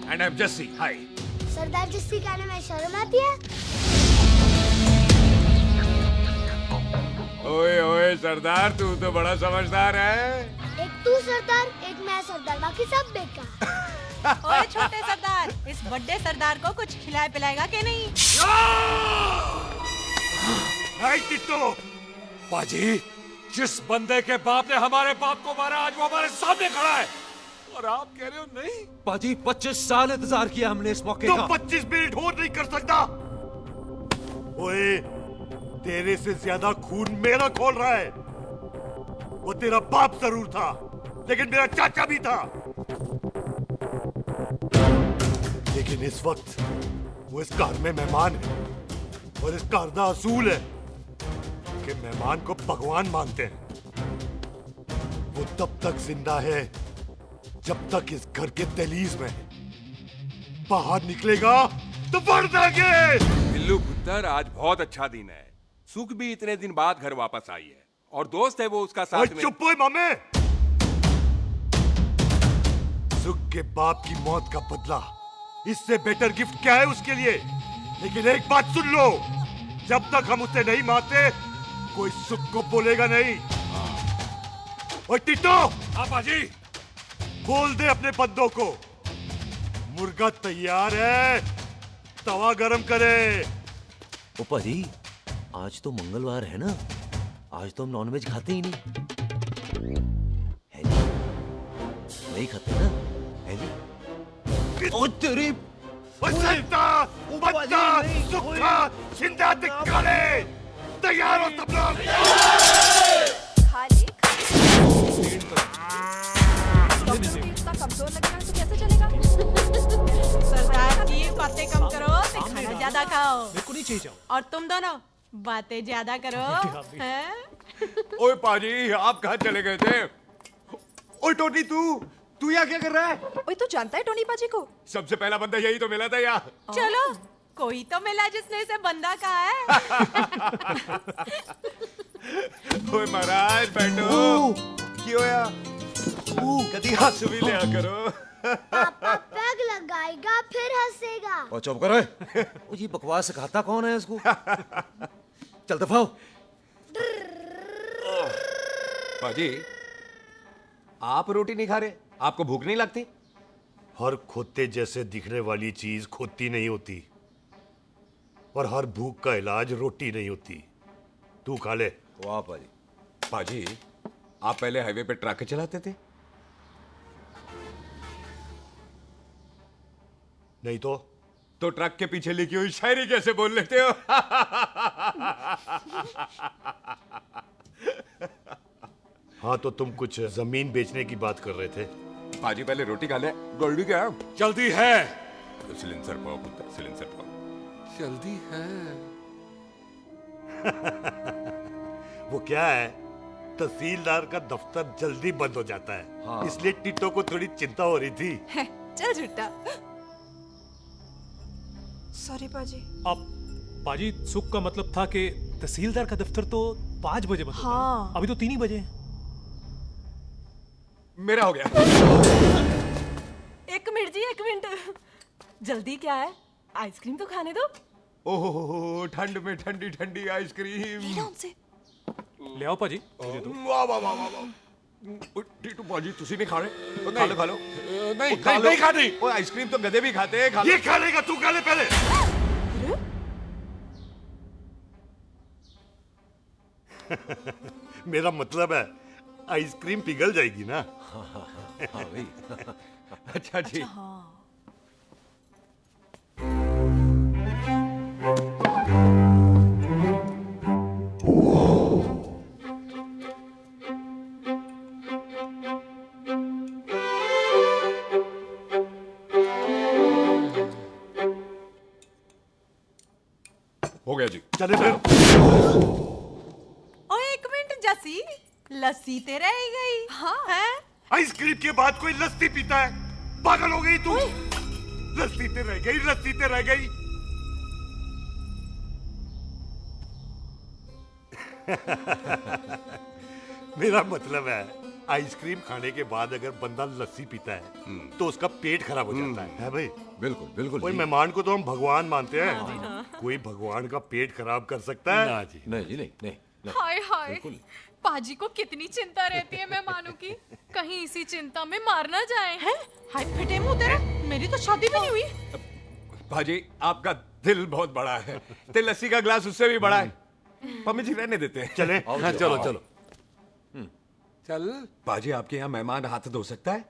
And I'm Jesse. Hi. सरदार जस्सी कहने में शर्म आती है? ओए ओए सरदार, तू तो बड़ा समझदार है। एक तू सरदार, एक मैं सरदार, बाकी सब बेकार। ओए छोटे सरदार, इस बड़े सरदार को कुछ खिलाए पिलाएगा कि नहीं? टिट्टो। पाजी, जिस बंदे के बाप ने हमारे बाप को मारा आज वो हमारे सामने खड़ा है और आप कह रहे हो नहीं? पाजी 25 साल इंतजार किया हमने इस मौके का। 25 मिनट और नहीं कर सकता। ओए तेरे से ज्यादा खून मेरा खोल रहा है। वो तेरा बाप जरूर था, लेकिन मेरा चाचा भी था। लेकिन इस वक्त वो इस घर में मेहमान है और इस घर का असूल है कि मेहमान को भगवान मानते हैं। वो तब तक जिंदा है जब तक इस घर के दहलीज में। बाहर निकलेगा तो बढ़ देंगे। बिल्लू पुत्र, आज बहुत अच्छा दिन है। सुख भी इतने दिन बाद घर वापस आई है और दोस्त है वो उसका साथ में। चुप हो मामे। सुख के बाप की मौत का बदला, इससे बेटर गिफ्ट क्या है उसके लिए? लेकिन एक बात सुन लो, जब तक हम उसे नहीं मारते कोई सुख को बोलेगा नहीं। ओए टिट्टो। हाँ पाजी। बोल दे अपने बंदों को मुर्गा तैयार है, तवा गरम करे। ओ पाजी, आज तो मंगलवार है ना, आज तो हम नॉनवेज खाते ही नहीं है जी? नहीं खाते ना है जी? ओ तेरी बच्चा सुखा जिंदा दिखाले। तैयार हो सब लोग? इतना कमजोर लग रहा है तो कैसे चलेगा? सरदार जी बातें कम करो, तो खाना ज्यादा खाओ। मेरे को नहीं चाहिए जाओ। और तुम दोनों बातें ज्यादा करो। हैं? ओए पाजी, आप कहाँ चले गए थे? ओए टोनी, तू यहाँ क्या कर रहा है? ओए तू जानता है टोनी पाजी को? सबसे पहला बंदा यही तो मिला था यहाँ। चलो कोई तो मिला जिसने इसे बंदा कहा है। ओए महाराज बैठो। क्यों यार? कभी हाथ भी लिया करो। पापा पैग लगाएगा फिर हंसेगा। और चुप करो। वो जी बकवास सिखाता कौन है इसको? चल दफा हो। पाजी, आप रोटी नहीं खा रहे? आपको भूख नहीं लगती? हर खोते जैसे दिखने वाली चीज खोती नहीं होती, और हर भूख का इलाज रोटी नहीं होती। तू खा ले। वाह पाजी। पाजी, आप पहले हाईवे पे ट्रक चलाते थे? नहीं तो ट्रक के पीछे लिखी हुई शायरी कैसे बोल लेते हो? हाँ, तो तुम कुछ जमीन बेचने की बात कर रहे थे। पाजी पहले रोटी खा ले। गोल्डी क्या जल्दी है? सिलेंसर पाओ पुत्र, सिलेंसर पाओ। जल्दी है। वो क्या है, तहसीलदार का दफ्तर जल्दी बंद हो जाता है। हाँ। इसलिए टिट्टो को थोड़ी चिंता हो रही थी। चल झूठा। सॉरी पाजी। अब पाजी, सुख का मतलब था कि तहसीलदार का दफ्तर तो 5 बजे बंद होता है। हाँ। अभी तो 3 ही बजे हैं। मेरा हो गया। 1 मिनट जी, 1 मिनट। जल्दी क्या है? आइसक्रीम तो खाने दो। ओहो, ठंड में ठंडी ठंडी आइसक्रीम। ले आओ पाजी। वाह वाह वाह वाह। टीटू पाजी, तुसी नहीं खा रहे? खा लो खा लो। नहीं खाती। वो आइसक्रीम तो गधे भी खाते हैं। खा ये खा लेगा, तू खा ले पहले। मेरा मतलब है आइसक्रीम पिघल जाएगी ना। हाँ भाई। अच्छा जी। हो गया जी। चले फिर। ओ 1 मिनट जसी, लस्सी ते रह गई। हाँ है? आइसक्रीम के बाद कोई लस्सी पीता है? पागल हो गई तू? लस्सी ते रह गई, लस्सी ते रह गई। मेरा मतलब है, आइसक्रीम खाने के बाद अगर बंदा लस्सी पीता है तो उसका पेट खराब हो जाता है भाई? बिल्कुल बिल्कुल। कोई मेहमान को तो हम भगवान मानते हैं, कोई भगवान का पेट खराब कर सकता है? ना जी। नहीं जी, नहीं। हाय हाय, पाजी को कितनी चिंता रहती है मेहमानों की, कहीं इसी चिंता में मार ना जाए। हैं? हाय फटे मुंह तेरा, मेरी तो शादी भी नहीं हुई। पाजी, आपका दिल बहुत बड़ा है। ते लस्सी का ग्लास उससे भी बड़ा है। मम्मी जी रहने देते हैं। चले। हाँ, चलो चलो। चल। पाजी, आपके यहाँ मेहमान हाथ धो सकता है?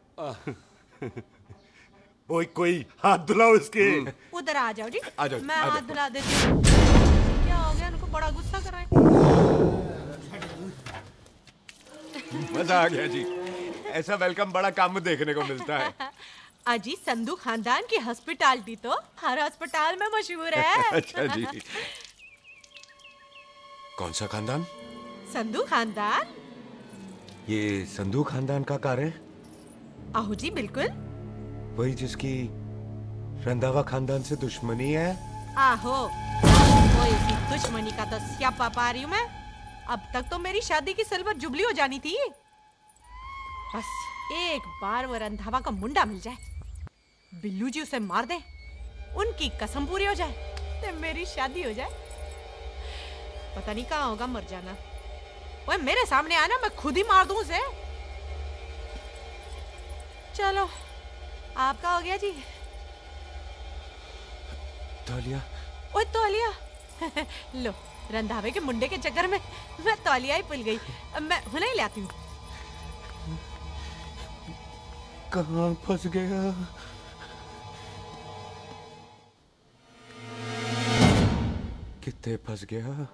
कोई हाथ धुलाओ इसके। उधर आ जाओ जी। आ जाओ, मैं आ हाथ जाओ। धुला देती हूँ। क्या हो गया, उनको बड़ा गुस्सा कर रहे हैं। मजा आ गया जी। ऐसा वेलकम बड़ा काम में देखने को मिलता है। अजी, संधू खानदान की हॉस्पिटैलिटी तो हर अस्पताल में मशहूर है। अच्छा जी। कौन सा खानदान? संधू खानदान। ये संधू खानदान का कार है? आहू जी बिल्कुल। वही जिसकी रंधावा खानदान से दुश्मनी है? आहो, वो इसी दुश्मनी का तो स्यापा पा रही हूँ मैं। अब तक तो मेरी शादी की सिल्वर जुबली हो जानी थी। बस एक बार वो रंधावा का मुंडा मिल जाए, बिल्लू जी उसे मार दे, उनकी कसम पूरी हो जाए, तो मेरी शादी हो जाए। पता नहीं कहाँ होगा मर जाना। ओए मेरे सामने आना, मैं खुद ही मार दूं उसे। चलो, आपका हो गया जी। तौलिया। ओए तौलिया। लो, रंधावे के मुंडे के चक्कर में मैं तौलिया ही भूल गई। मैं हुने ही लाती हूँ। कहाँ फंस गया? कितने फंस गया?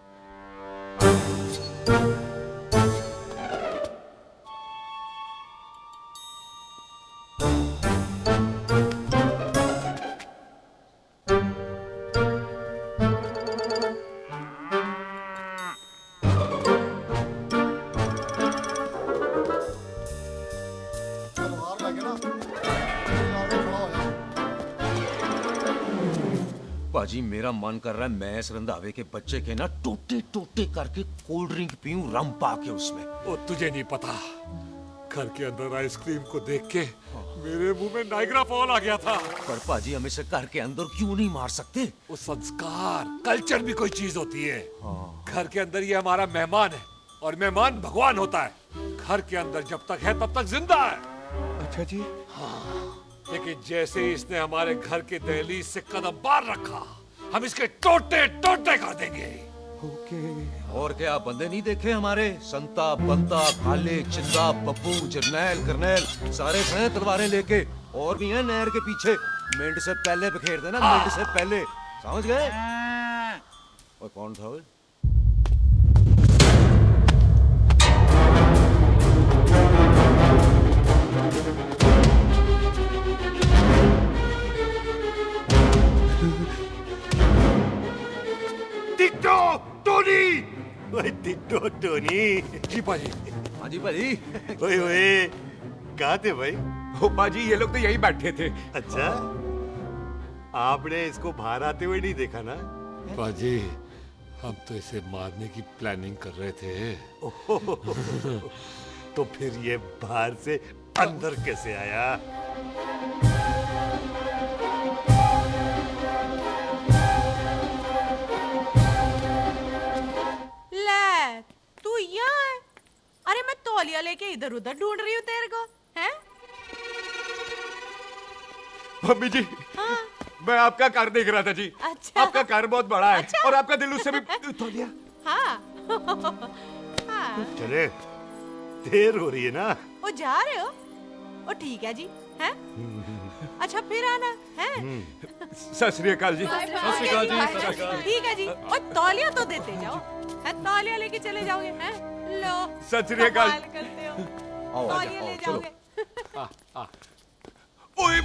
पाजी, मेरा मन कर रहा है मैं इस रंधावे के बच्चे के ना टूटे टूटे करके कोल्ड ड्रिंक पीऊं, रम पा के उसमें। ओ तुझे नहीं पता, घर के अंदर आइसक्रीम को देख के मेरे मुंह में नाइग्रा फॉल आ गया था। पर पाजी हम इसे घर के अंदर क्यों नहीं मार सकते? वो संस्कार कल्चर भी कोई चीज होती है। घर के अंदर ये हमारा मेहमान है और मेहमान भगवान होता है। घर के अंदर जब तक है तब तक जिंदा है। अच्छा जी। हाँ, लेकिन जैसे ही इसने हमारे घर के दहलीज से कदम बाहर रखा, हम इसके टोटे टोटे कर देंगे। और क्या बंदे नहीं देखे हमारे? संता, बंता, खाले, चिंदा, बब्बू, जरनैल, करनैल सारे खड़े तलवारें लेके। और भी हैं नहर के पीछे। मिंट से पहले बिखेर देना, मिंट से पहले। समझ गए? और कौन था वो? Ditto Tony. ओए टिट्टो टोनी। जी पाजी। हाँ जी पाजी। ओए ओए कहाँ थे भाई? ओ पाजी ये लोग तो यही बैठे थे। अच्छा, आपने इसको बाहर आते हुए नहीं देखा ना? पाजी हम तो इसे मारने की प्लानिंग कर रहे थे। तो फिर ये बाहर से अंदर कैसे आया? ले तू यहाँ है? अरे मैं तौलिया लेके इधर उधर ढूंढ रही हूँ तेरे को, हैं? मम्मी जी, हाँ? मैं आपका कार देख रहा था जी। अच्छा। आपका कार बहुत बड़ा है। अच्छा। और आपका दिल उससे भी तौलिया। हाँ। हाँ। चले, देर हो रही है ना? ओ जा रहे हो? ओ ठीक है जी, हैं? अच्छा फिर आना, हैं? सत श्री अकाल जी। सत श्री अकाल जी। ठीक है जी। और तौलिया तो देते जाओ, है? तौलिया लेके चले जाओगे, हैं? लो। सत श्री अकाल। कमाल करते हो। आओ, तौलिया आओ, ले चलो। जाओगे। ओए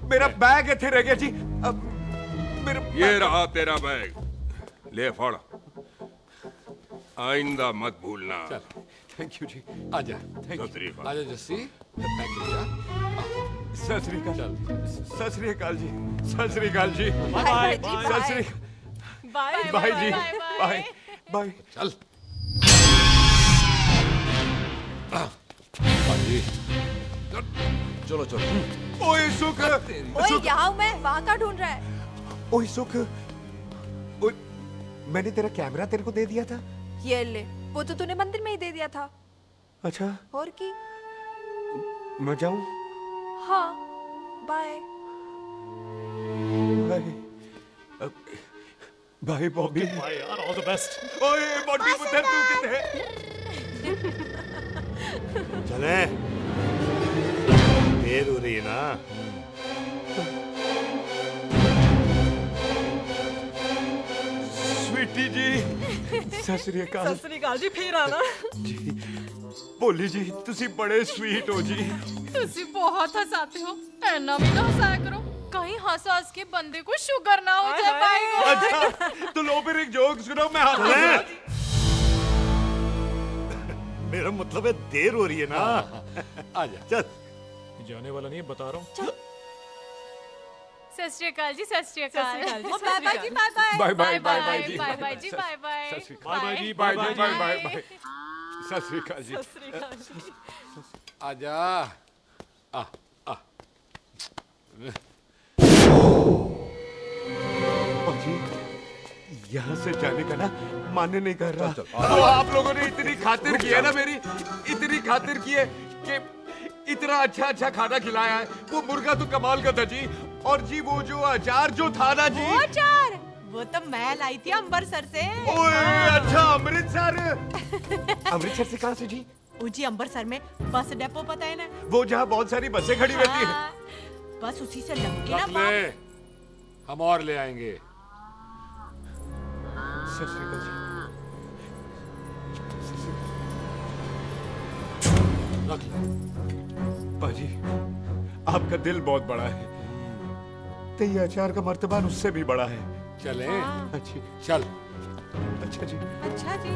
मेरा बैग इथे रह गया जी। ये रहा तेरा बैग, ले फड़। आइंदा मत भूलना। थैंक यू जी। आजा। सत श्री अकाल। आजा जस्सी। सत श्री अकाल। सत श्री अकाल जी। सत श्री अकाल जी। बाय सत श्री बाय बाय जी। Bye bye. चल। पाजी चलो चलो। ओए सुख। ओए यहाँ हूँ मैं, वहाँ का ढूंढ रहा है? ओए सुख, ओए मैंने तेरा कैमरा तेरे को दे दिया था। ये ले, वो तो तूने मंदिर में ही दे दिया था। अच्छा, और की? मैं जाऊं? हाँ, bye. Bye bye Bobby. Bye यार, ऑल द बेस्ट। ओए बॉबी पुत्र तू किधर है? चले, देर हो रही है ना? स्वीटी जी, सत श्री अकाल। सत श्री अकाल जी, फिर आना। जी, भोली जी, तुसी बड़े स्वीट हो जी। तुसी बहुत हंसाते हो, ऐना भी ना हंसाया करो, कहीं हंस हंस के बंदे को शुगर ना हो जाए पाएगा। अच्छा, तो लो फिर एक जोक सुनो, मैं हंस। मेरा मतलब है देर हो रही है ना? आजा। चल। जाने वाला नहीं, बता रहा हूँ। सत श्री अकाल जी, सत श्री अकाल। बाय बाय जी, bye bye. Bye bye bye जी। बाय बाय जी, बाय बाय। बाय बाय जी, bye bye bye bye bye. सत श्री अकाल जी। आजा। आ। जी, यहाँ से जाने का ना मान्य नहीं कर रहा। चल, तो आप लोगों ने इतनी खातिर की है ना मेरी, इतनी खातिर की है कि इतना अच्छा अच्छा खाना खिलाया है। वो मुर्गा तो कमाल का था जी। और जी वो जो अचार जो था ना जी, वो अचार, वो तो मैं लाई थी अमृतसर से। ओए अच्छा, अमृतसर। अमृतसर से कहाँ से जी? जी अमृतसर में बस डिपो पता है ना? वो जहाँ बहुत सारी बसें खड़ी रहती है। बस उसी से लग के ना रख ले, हम और ले आएंगे। सत श्री अकाल जी। रख ले। पाजी, आपका दिल बहुत बड़ा है, तो ये अचार का मर्तबान उससे भी बड़ा है। चले? अच्छी। चल। अच्छा जी। अच्छा जी।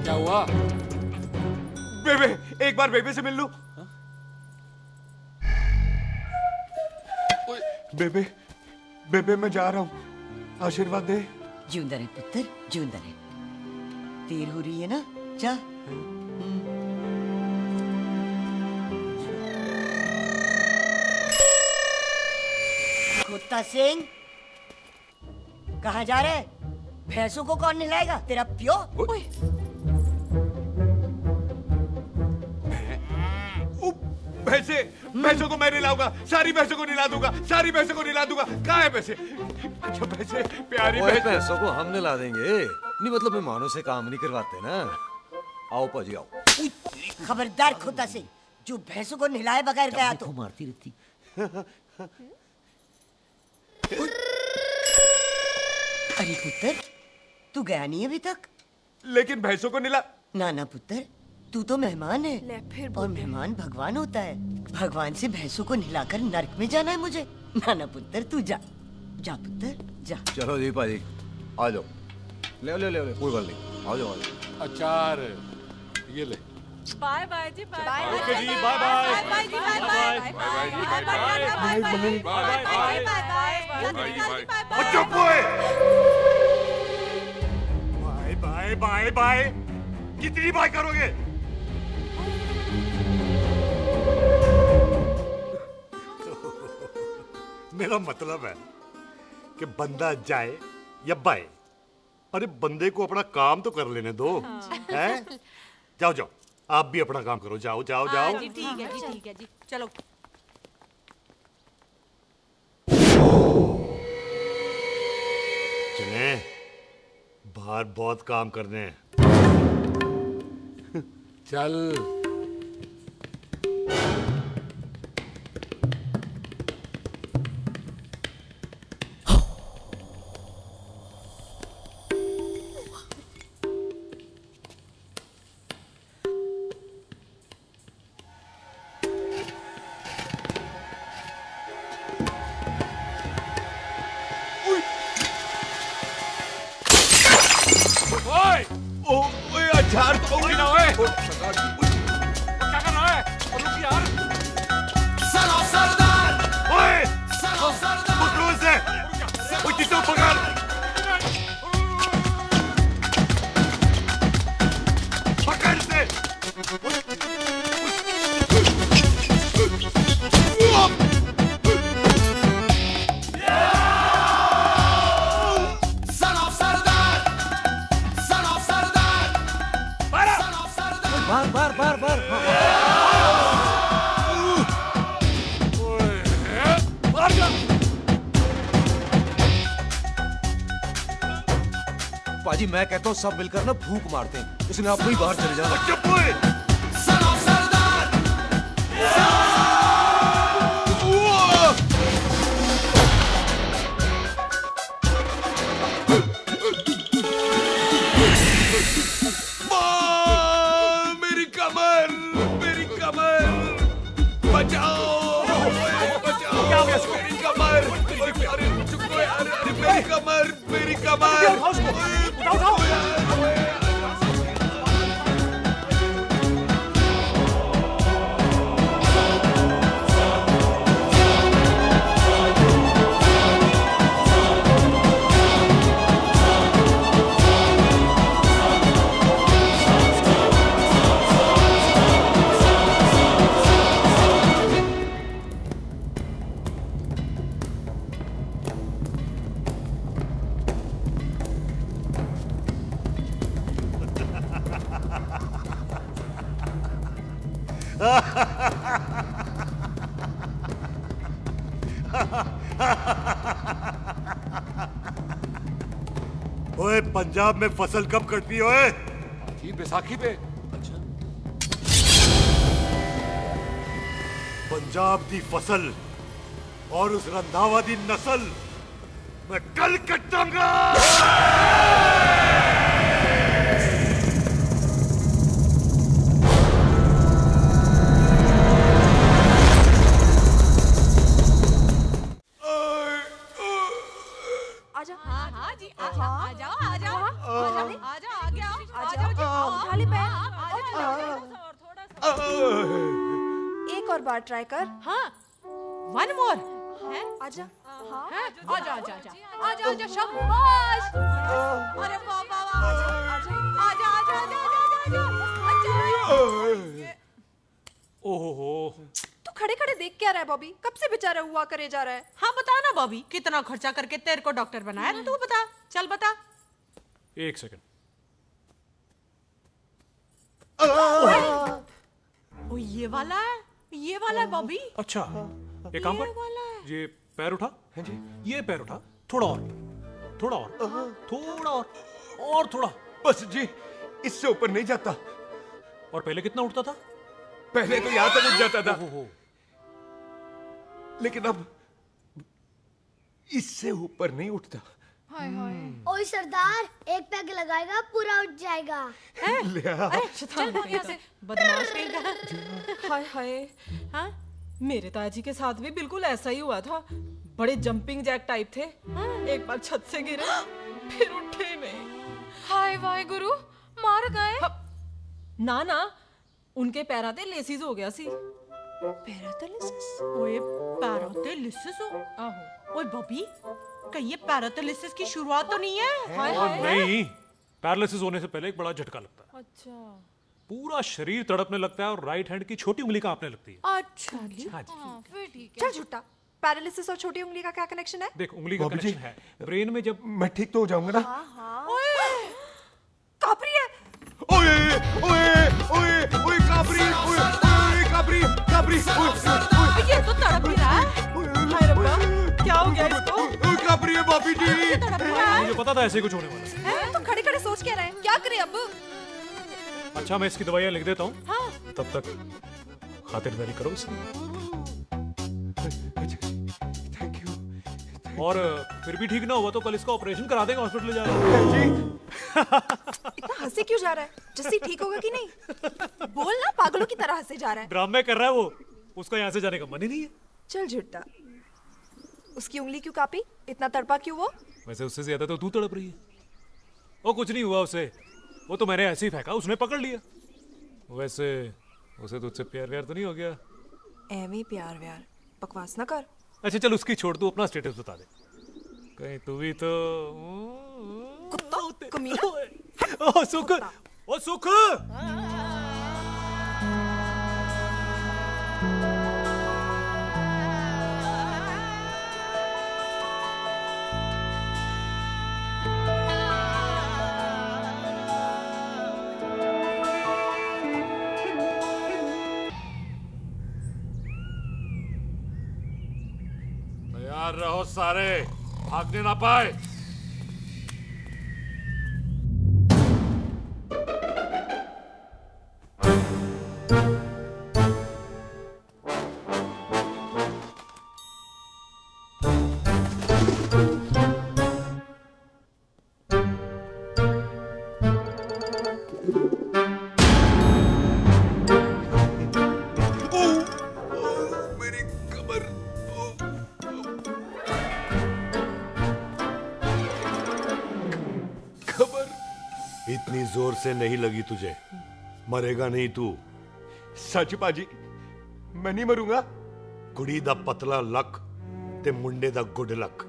क्या हुआ? बेबे, एक बार बेबे से मिल लूं। बेबे, बेबे मैं जा रहा हूँ, आशीर्वाद दे। जिंदा रहे पुत्र, जिंदा रहे। देर हो रही है ना, जा। कुत्ता सिंह, कहाँ जा रहे? भैंसों को कौन नहलाएगा? तेरा प्यो? भैंसों को मैं नहलाऊंगा, सारी भैंसों को नहला दूंगा, सारी भैंसों को नहला दूंगा। कहाँ है भैंसे? अच्छा भैंसे, प्यारी भैंसों को हम नहला देंगे। नहीं मतलब मेहमानों से काम नहीं करवाते ना। आओ पाजी आओ। खबरदार कुत्ता सिंह, जो भैंसों को नहलाए बगैर गया तो मारती रहती। अरे पुत्र, तू गया नहीं अभी तक? लेकिन भैंसों को नहला। ना ना पुत्र, तू तो मेहमान है। ले फिर और मेहमान भगवान होता है। भगवान से भैंसों को नहलाकर नरक में जाना है मुझे। ना ना पुत्र, तू जा, जा पुत्र जा। चलो जी पाजी, आ जाओ। ले ले ले ले, कोई बात नहीं, आ जाओ आ जाओ। अचार ये ले। बाय बाय जी, बाय बाय। ओके जी, बाय बाय। बाय जी, बाय बाय। बाय बाय जी, bye bye. Bye bye. Bye bye. चुप हुए। Bye bye bye bye. कितनी बाय करोगे? मेरा मतलब है कि बंदा जाए या बाए, अरे बंदे को अपना काम तो कर लेने दो। हैं? जाओ जाओ, आप भी अपना काम करो। जाओ जाओ जाओ। जी ठीक है जी, ठीक है जी, चलो। चले, बाहर बहुत काम करने हैं। चल। अचार तो गिना है। क्या कर रहा है? रुक यार। सरो सरदार। ओए, सरो सरदार। पकड़ो इसे। वो जिसको पकड़। पकड़ इसे। बार बार बार पाजी, मैं कहता हूँ सब मिलकर ना फूंक मारते हैं। इसने आप ही बाहर चले जाना। चुप हुए। मेरी कमर। उठाओ। ओए, पंजाब में फसल कब कटती है? ओए, बैसाखी पे। अच्छा, पंजाब दी फसल और उस रंधावा दी नस्ल मैं कल कटांगा। एक और बार ट्राई कर। हाँ, वन मोर। आजा। हैं? आजा आजा आजा आजा आजा शाबाश। अरे वाह वाह वाह आजा आजा आजा आजा आजा। ओहो तू खड़े खड़े देख क्या रहा है बॉबी? कब से बेचारा हुआ करे जा रहा है? हाँ बता ना बॉबी, कितना खर्चा करके तेरे को डॉक्टर बनाया? तू बता, चल बता। एक सेकंड। ओ ये वाला है बॉबी। अच्छा एक काम कर, ये पैर उठा। हाँ जी। ये पैर उठा, थोड़ा और, थोड़ा और, थोड़ा और थोड़ा। बस जी, इससे ऊपर नहीं जाता। और पहले कितना उठता था? पहले तो यहाँ तक उठ जाता था, लेकिन अब इससे ऊपर नहीं उठता। ओए सरदार, एक पैग लगाएगा पूरा उठ जाएगा। चल यहाँ से, बदमाश कहीं का। हाय हाय, हाँ मेरे ताजी के साथ भी बिल्कुल ऐसा ही हुआ था। बड़े जंपिंग जैक टाइप थे। एक बार छत से गिरे, फिर उठे नहीं। हाय वाहे गुरु, मार गए? ना ना, उनके पैराते लेसिस हो गया सी। पैरालिसिस? ओए पैरालिसिस हो? आहो। ओए बॉबी, कहीं ये पैरालिसिस की शुरुआत तो नहीं है? नहीं, पैरालिसिस होने से पहले एक बड़ा झटका लगता है। अच्छा। पूरा शरीर तड़पने लगता है और राइट हैंड की छोटी उंगली कांपने लगती है। अच्छा हाँ जी। फिर ठीक है। चल झूठा, पैरालिसिस और छोटी उंगली का क्या कनेक्शन है? देख, उंगली का कनेक्शन है ब्रेन में। जब मैं ठीक तो हो जाऊंगा ना? हाँ। ओए, कापरी है। ओए ओए ओए ओए कापरी, ओए ओए कापरी कापरी, ये तो तड़प ही रहा है। हाय रब्बा, क्या हो गया इसको? ओए कापरी है भाभी जी। मुझे पता था ऐसे कुछ होने वाला है। तुम खड़े खड़े सोच क्या रहे हैं? क्या करें अब? अच्छा मैं इसकी दवाइयाँ लिख देता हूँ। हाँ। तब तक खातिरदारी करो इसकी। और फिर भी ठीक ना हुआ तो कल इसका ऑपरेशन करा देंगे, हॉस्पिटल ले जाएगा। इतना हंसे क्यों जा रहा है? जैसे ठीक होगा कि नहीं? बोल ना, पागलों की तरह हंसे जा रहा है। ड्रामे कर रहा है वो, उसका यहाँ से जाने का मन ही नहीं है। चल झूठा, उसकी उंगली क्यों कापी? इतना तड़पा क्यों वो? वैसे उससे ज्यादा तो तू तड़प रही है। वो कुछ नहीं हुआ उसे, वो तो मैंने ऐसे ही फेंका, उसने पकड़ लिया। वैसे उसे तुझसे प्यार व्यार तो नहीं हो गया? एਵੇਂ प्यार व्यार बकवास ना कर। अच्छा चल उसकी छोड़, तू अपना स्टेटस बता दे। कहीं तू भी तो कुत्ता कमीना। ओ सुख, ओ सुख। तैयार रहो सारे, भागने ना पाए। इतनी जोर से नहीं लगी तुझे, मरेगा नहीं तू। सच बाजी, मैं नहीं मरूंगा। कुड़ी दा पतला लक ते मुंडे दा गुड लक,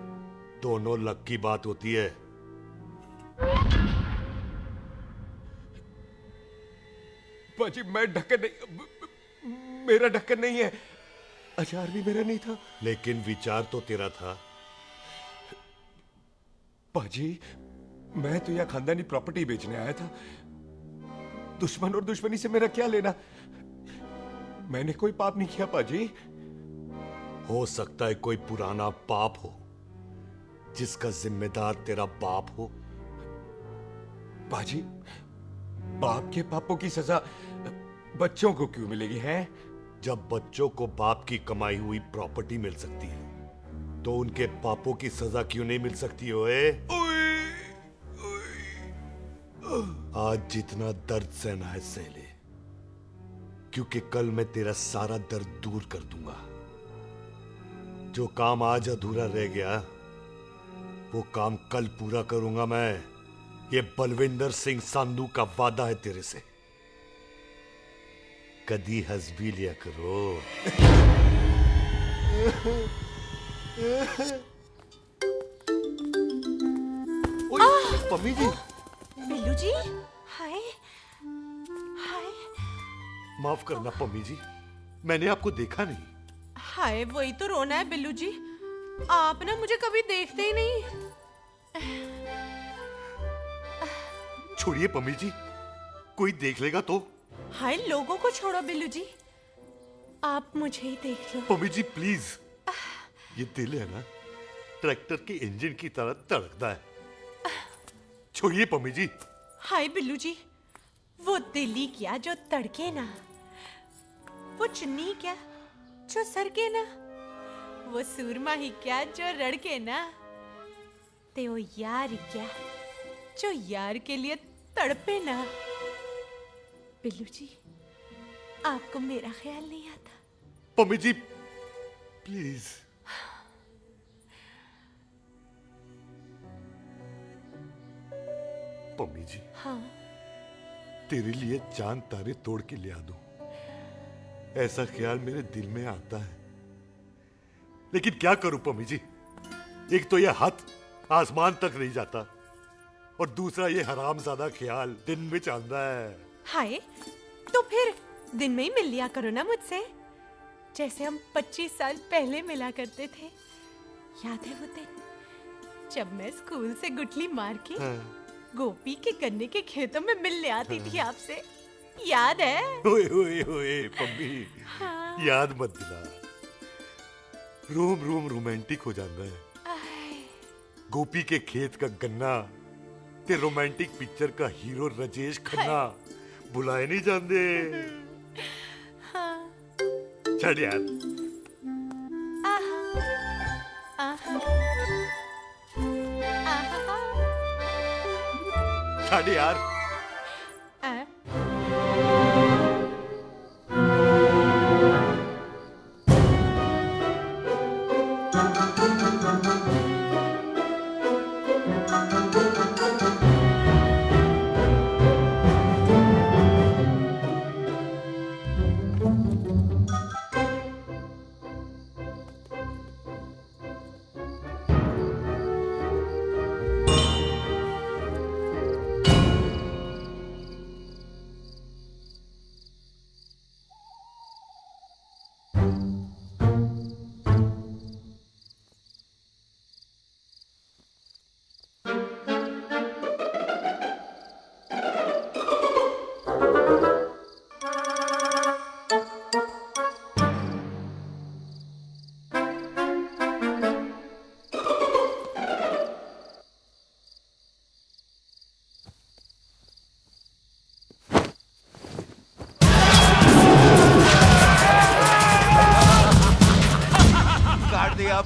दोनों लक की बात होती है। बाजी मैं ढक्कन नहीं, मेरा ढक्कन नहीं है। अचार भी मेरा नहीं था। लेकिन विचार तो तेरा था। बाजी मैं तो यह खानदानी प्रॉपर्टी बेचने आया था। दुश्मन और दुश्मनी से मेरा क्या लेना? मैंने कोई पाप नहीं किया पाजी। हो सकता है कोई पुराना पाप हो जिसका जिम्मेदार तेरा बाप हो। पाजी, बाप के पापों की सजा बच्चों को क्यों मिलेगी है? जब बच्चों को बाप की कमाई हुई प्रॉपर्टी मिल सकती है तो उनके पापों की सजा क्यों नहीं मिल सकती? ओए आज जितना दर्द सहना है सह ले, क्योंकि कल मैं तेरा सारा दर्द दूर कर दूंगा। जो काम आज अधूरा रह गया वो काम कल पूरा करूंगा मैं। ये बलविंदर सिंह संधू का वादा है तेरे से। कदी हंस भी लिया करो। पम्मी जी। बिल्लू जी, हाय हाय। माफ करना पम्मी जी, मैंने आपको देखा नहीं। हाय, वही तो रोना है बिल्लू जी, आप ना मुझे कभी देखते ही नहीं। छोड़िए पम्मी जी, कोई देख लेगा तो। हाय, लोगों को छोड़ो बिल्लू जी, आप मुझे ही देख लो। पम्मी जी प्लीज, ये दिल है ना, ट्रैक्टर के इंजन की तरह धड़कता है। छोड़िए पम्मी जी। हाय बिल्लू जी, वो दिल्ली क्या जो तड़के ना, वो चुन्नी क्या जो सरके ना, वो सूरमा ही क्या जो रड़के ना, ते वो यार क्या जो यार के लिए तड़पे ना। बिल्लू जी, आपको मेरा ख्याल नहीं आता? पम्मी जी प्लीज। पम्मी जी, हाँ, तेरे लिए चांद तारे तोड़ के ले आ दूं, ऐसा ख्याल मेरे दिल में आता है। लेकिन क्या करूं पम्मी जी, एक तो ये हाथ आसमान तक नहीं जाता, और दूसरा ये हरामजादा ख्याल दिन में चांदा है। हाय, तो फिर दिन में ही मिल लिया करो ना मुझसे, जैसे हम 25 साल पहले मिला करते थे। याद है वो दिन जब मैं स्कूल से गुठली मार के गोपी के गन्ने के खेतों में मिलने आती थी आपसे, याद है? ओए ओए ओए पम्मी, हाँ। याद मत दिला, रोम रोम रोमांटिक हो जाता है। गोपी के खेत का गन्ना ते रोमांटिक पिक्चर का हीरो राजेश खन्ना बुलाए नहीं जाते। हाँ। छड़ यार। छड़ यार।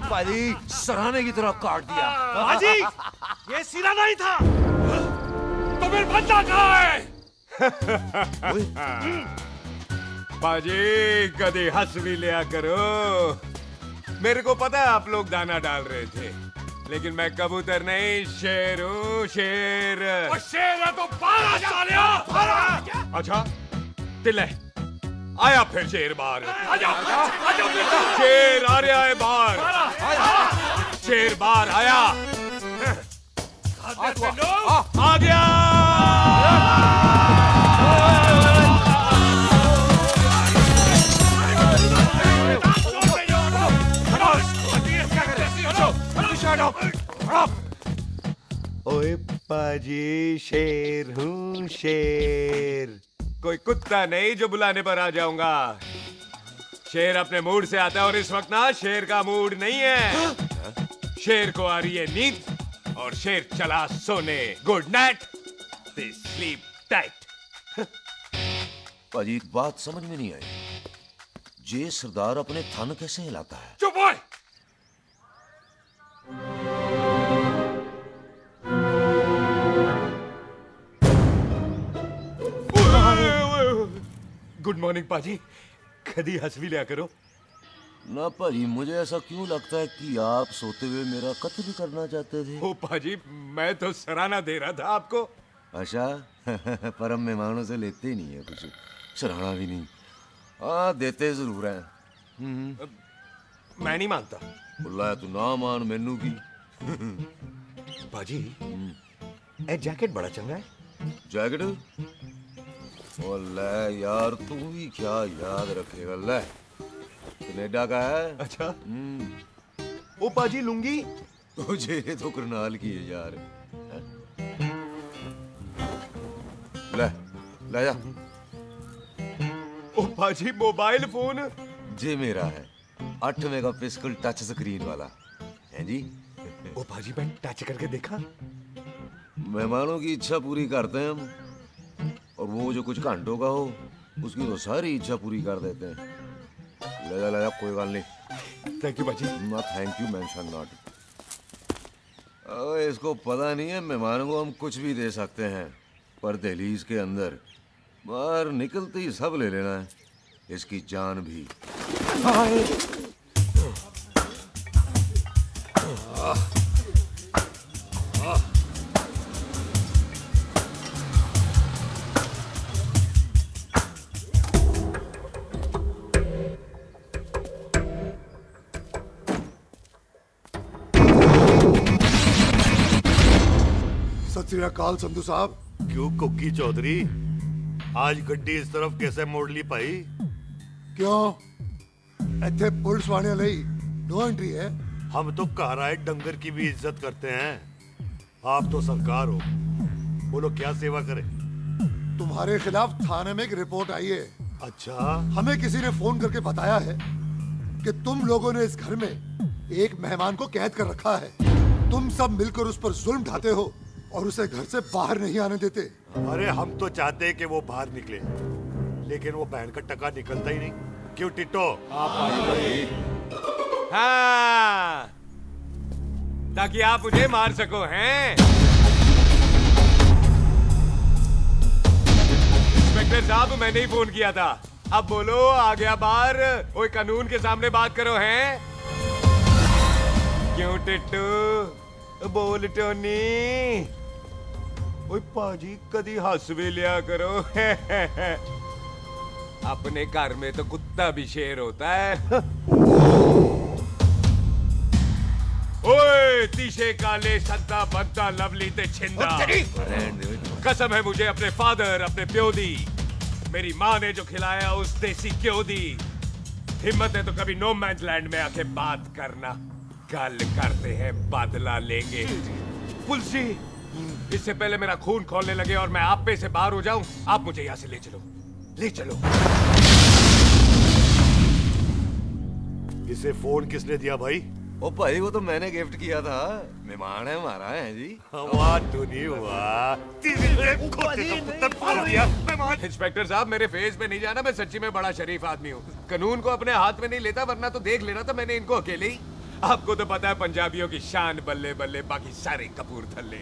पाजी, सराहने की तरह काट दिया। पाजी, ये सिरा नहीं था, तो फिर बंदा कहाँ है? पाजी, कभी हंस भी लिया करो। मेरे को पता है आप लोग दाना डाल रहे थे, लेकिन मैं कबूतर नहीं, शेर हूँ, शेर। और शेर है तो 12 सालिया। अच्छा, दिल है, आया फिर शेर बाहर। आजा, आजा शेर आ रहा है बाहर। शेर बाहर आया। आ गया। ओए पाजी, शेर हूँ, शेर। कोई कुत्ता नहीं जो बुलाने पर आ जाऊंगा। शेर अपने मूड से आता है, और इस वक्त ना शेर का मूड नहीं है। शेर को आ रही है नींद, और शेर चला सोने। Good night, sleep tight. पाजी, बात समझ में नहीं आई, जे सरदार अपने थन कैसे हिलाता है? चुप हो। गुड मॉर्निंग पाजी, कभी हंस भी लिया करो। ना पाजी, मुझे ऐसा क्यों लगता है कि आप सोते हुए मेरा कत्ल भी करना चाहते थे? ओ पाजी, मैं तो सराहना दे रहा था आपको। अच्छा पर हम मेहमानों से लेते ही नहीं है कुछ, सराहना भी नहीं। हाँ, देते जरूर हैं। मैं नहीं मानता। बुलाया तू ना मान, मैनू की। पाजी, ए जैकेट बड़ा चंगा है। जैकेट? ओ ले यार, तू भी क्या याद रखेगा। ले कनेडा का है। अच्छा। ओ पाजी लुंगी? तुझे तो करनाल की है यार। ले ले जा। ओ पाजी मोबाइल फोन? जे मेरा है, 8 मेगापिक्सल टच स्क्रीन वाला है जी। ओ पाजी मैं टच करके देखा। मेहमानों की इच्छा पूरी करते हैं हम, और वो जो कुछ घंटों का हो उसकी तो सारी इच्छा पूरी कर देते हैं। ले जा कोई बात नहीं। थैंक यू बाजी। ना थैंक यू मेंशन नॉट। इसको पता नहीं है मेहमानों को हम कुछ भी दे सकते हैं, पर दहलीज के अंदर बाहर निकलते ही सब ले लेना है, इसकी जान भी। सत श्री अकाल संधू साहब। क्यों कुकी चौधरी, आज गड्डी इस तरफ कैसे मोड़ ली पाई? क्यों इतने पुलिस वाले ਲਈ नो एंट्री है? हम तो कह रहा है डंगर की भी इज्जत करते हैं। आप तो सरकार हो, बोलो क्या सेवा करें? तुम्हारे खिलाफ थाने में एक रिपोर्ट आई है। अच्छा? हमें किसी ने फोन करके बताया है कि तुम लोगों ने इस घर में एक मेहमान को कैद कर रखा है। तुम सब मिलकर उस पर जुल्म ढाते हो और उसे घर से बाहर नहीं आने देते। अरे हम तो चाहते हैं कि वो बाहर निकले, लेकिन वो बहन का टका निकलता ही नहीं। क्यों टिट्टो? हाँ, ताकि आप मुझे मार सको, हैं? इंस्पेक्टर साहब, मैंने ही फोन किया था। अब बोलो, आ गया बाहर? ओए कानून के सामने बात करो, हैं? क्यों टिट्टू? बोल टोनी। ओए पाजी कदी हंस भी लिया करो। अपने घर में तो कुत्ता भी शेर होता है। ओए तीशे काले संता बनता लवली ते छिंदा, कसम है मुझे अपने फादर, अपने प्यो दी, मेरी माँ ने जो खिलाया उस देसी क्यों दी। हिम्मत है तो कभी नो मैंस लैंड में आके बात करना। कल करते हैं, बदला लेंगे। पुलसी, इससे पहले मेरा खून खोलने लगे और मैं आप पे से बाहर हो जाऊं, आप मुझे यहाँ से ले चलो, ले चलो। इसे फोन किसने दिया भाई? ओ भाई वो तो मैंने गिफ्ट किया था, मेहमान है हमारा है जी। वाह टोनी वाह, इंस्पेक्टर साहब मेरे फेस पे नहीं जाना, मैं सच्ची में बड़ा शरीफ आदमी हूँ। कानून को अपने हाथ में नहीं लेता, वरना तो देख लेना था मैंने इनको अकेले ही। आपको तो पता है पंजाबियों की शान बल्ले बल्ले, बाकी सारे कपूरथले।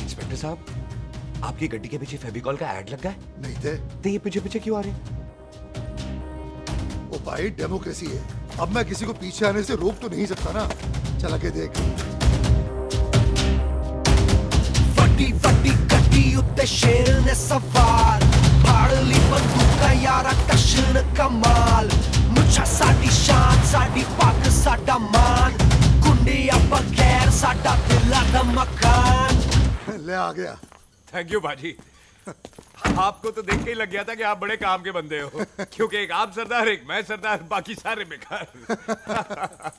इंस्पेक्टर साहब, आपकी गड्डी के पीछे फेविकॉल का ऐड लग गया है? नहीं थे। तो ये पीछे पीछे क्यों आ रहे? ओ भाई डेमोक्रेसी है, अब मैं किसी को पीछे आने से रोक तो नहीं सकता ना। चला के देख। ਵੱਡੀ ਵੱਡੀ ਗੱਡੀ ਉੱਤੇ ਸ਼ੇਰ ਨੇ ਸਵਾਰ, ਫਾੜ ਲਈ ਬੰਦੂਕਾਂ ਯਾਰਾ ਕਸ਼ਨ ਕਮਾਲ, ਮੁੱਛਾਂ ਸਾਡੀ ਸ਼ਾਨ, ਸਾਡੀ ਪੱਗ ਸਾਡਾ ਮਾਨ, ਗੁੰਡੇ ਆ ਬਗੈਰ ਸਾਡਾ ਦਿਲਾਂ ਦਾ ਮਕਾਨ। ले आ गया। थैंक यू बाजी। आपको तो देख के ही लग गया था कि आप बड़े काम के बंदे हो, क्योंकि एक आप सरदार, एक मैं सरदार, बाकी सारे बेकार।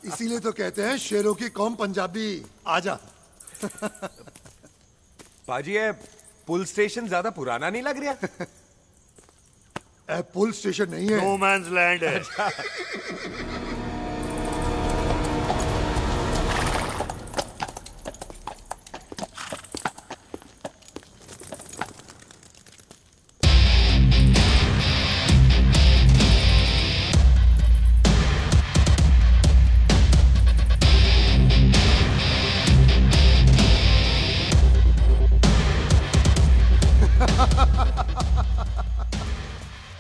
इसीलिए तो कहते हैं शेरों की कौम पंजाबी। आजा। बाजी ये पुल स्टेशन ज्यादा पुराना नहीं लग रहा? पुल स्टेशन नहीं है, नो मैंस लैंड है।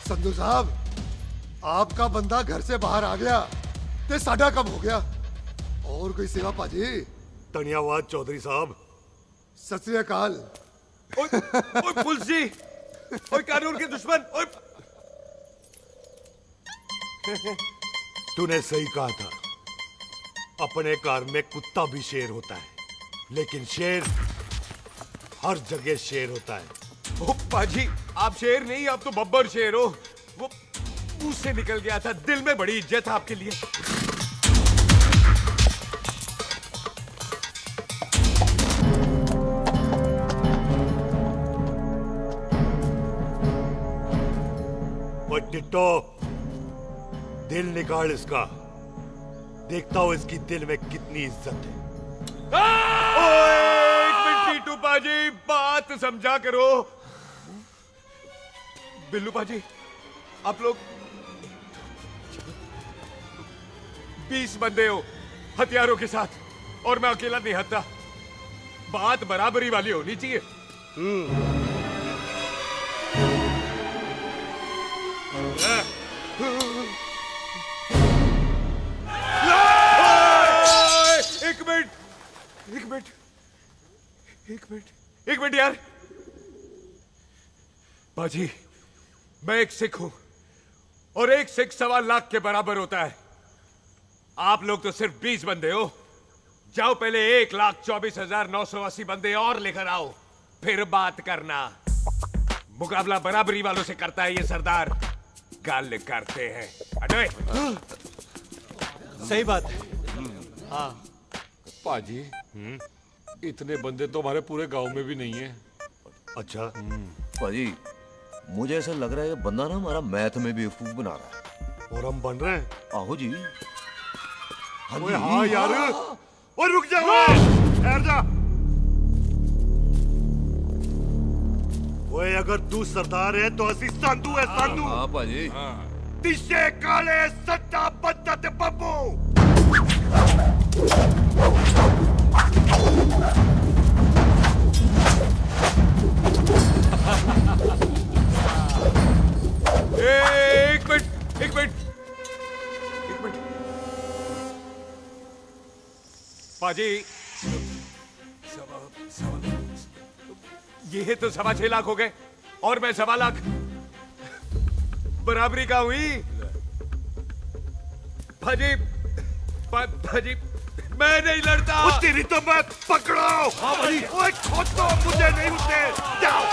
संधू साहब, आपका बंदा घर से बाहर आ गया ते साडा कम हो गया। और कोई सेवा पाजी? धन्यवाद चौधरी साहब। सत श्री अकाल। ओए पुलिस जी, ओए कानून के दुश्मन, ओए तूने सही कहा था, अपने घर में कुत्ता भी शेर होता है, लेकिन शेर हर जगह शेर होता है। ओ पाजी, आप शेर नहीं, आप तो बब्बर शेर हो। वो मुंह से निकल गया था, दिल में बड़ी इज्जत है आपके लिए। ओए टिट्टो, दिल निकाल इसका, देखता हूं इसकी दिल में कितनी इज्जत है। एक मिनट टीटू पाजी, बात समझा करो। बिल्लू पाजी, आप लोग 20 बंदे हो हथियारों के साथ, और मैं अकेला नहीं हत्या। बात बराबरी वाली होनी चाहिए। एक मिनट यार। बाजी, मैं एक सिख हूं, और एक सिख 1.25 लाख के बराबर होता है। आप लोग तो सिर्फ 20 बंदे हो। जाओ पहले 1,24,980 बंदे और लेकर आओ, फिर बात करना। मुकाबला बराबरी वालों से करता है ये सरदार, गाल करते हैं। अरे सही बात है। हाँ पाजी, इतने बंदे तो हमारे पूरे गांव में भी नहीं है। अच्छा पाजी, मुझे ऐसा लग रहा है ये बंदा ना हमारा मैथ में बेवकूफ बना रहा है। और हम बन रहे हैं? आहो जी। ओए हाँ यार, और रुक जा, ठहर जा। ओए अगर तू सरदार है तो असी संधू है, संधू। हाँ पाजी। दिशे काले सट्टा बद्दत बब्बू। एक मिनट पाजी, ये तो 6.25 लाख हो गए, और मैं 1.25 लाख। बराबरी का हुई भाजी। भाजी, मैं नहीं लड़ता। तेरी तो मैं पकड़ो। हाँ भाजी। ओए खोद दो, मुझे नहीं उठते। जाओ।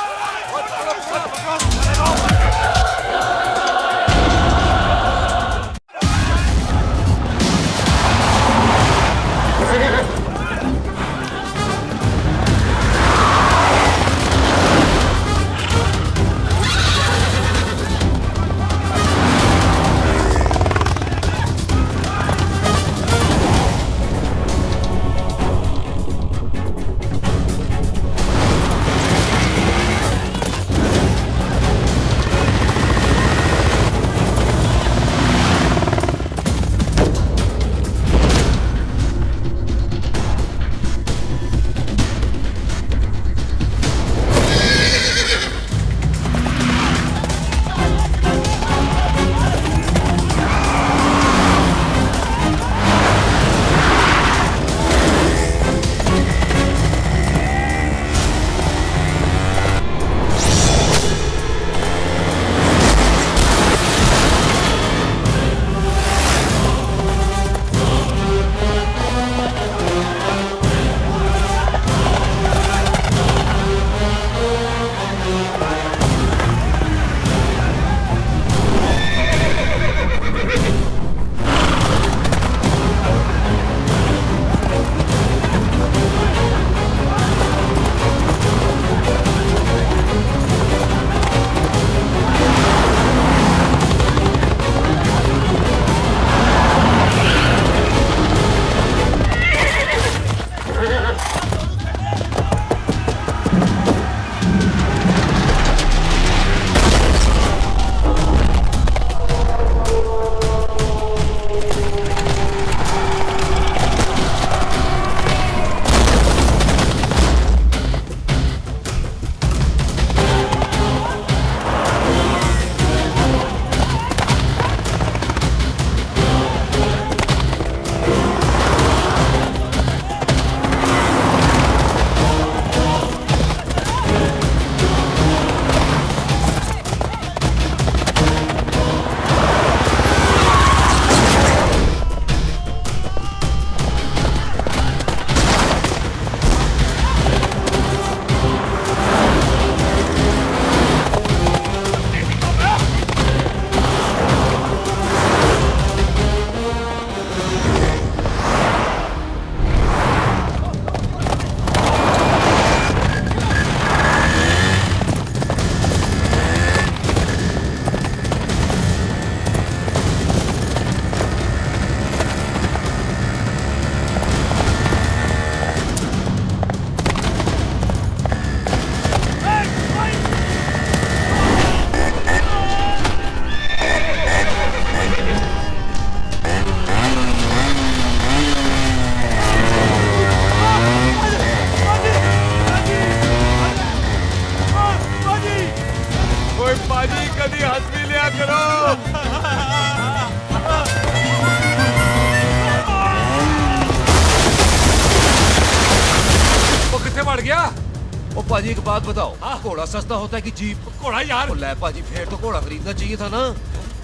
पाजी एक बात बताओ, घोड़ा सस्ता होता है कि जीप? घोड़ा यार। ले पाजी, फिर तो घोड़ा खरीदना चाहिए था ना।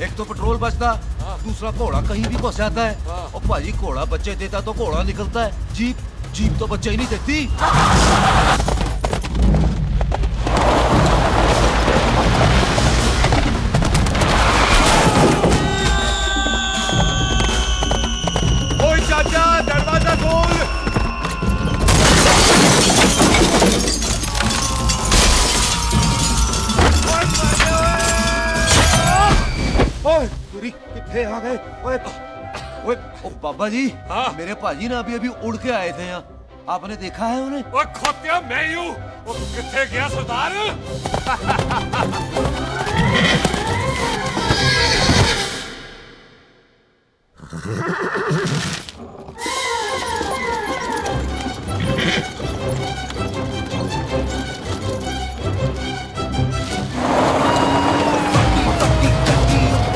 एक तो पेट्रोल बचता, दूसरा घोड़ा कहीं भी फंस जाता है। और पाजी घोड़ा बच्चे देता तो घोड़ा निकलता है, जीप तो बच्चे ही नहीं देती। ओए चाचा, दरवाजा खोल। ओए कितने आ गए? ओए ओए ओ बाबा जी, मेरे पाजी ना अभी उड़ के आए थे यहाँ, आपने देखा है उन्हें? ओए खोतिया मैं ही हूँ। कितने गया सरदार?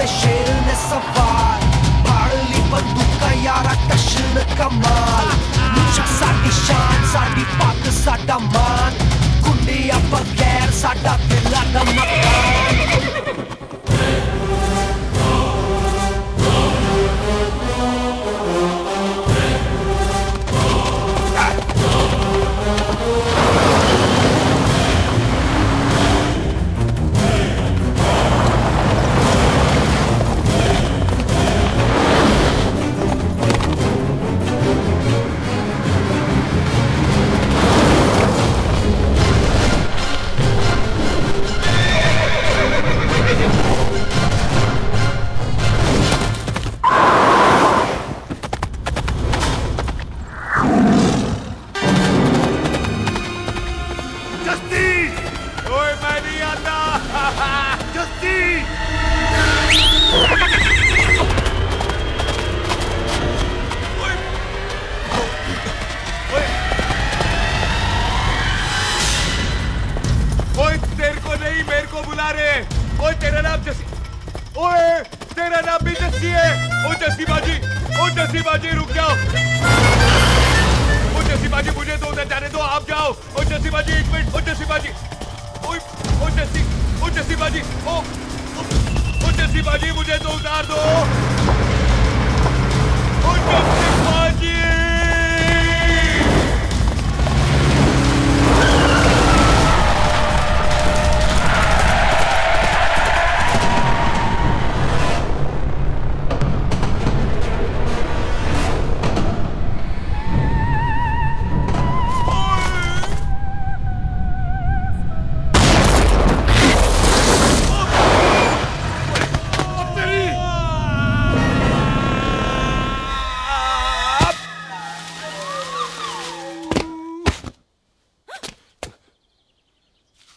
शेर ने सवार फाड़ली बंदूका यारा टशन कमाल मुझा साडी शान साडी पग साडा मान गुंडिया बगैर साडा दिला दा मकान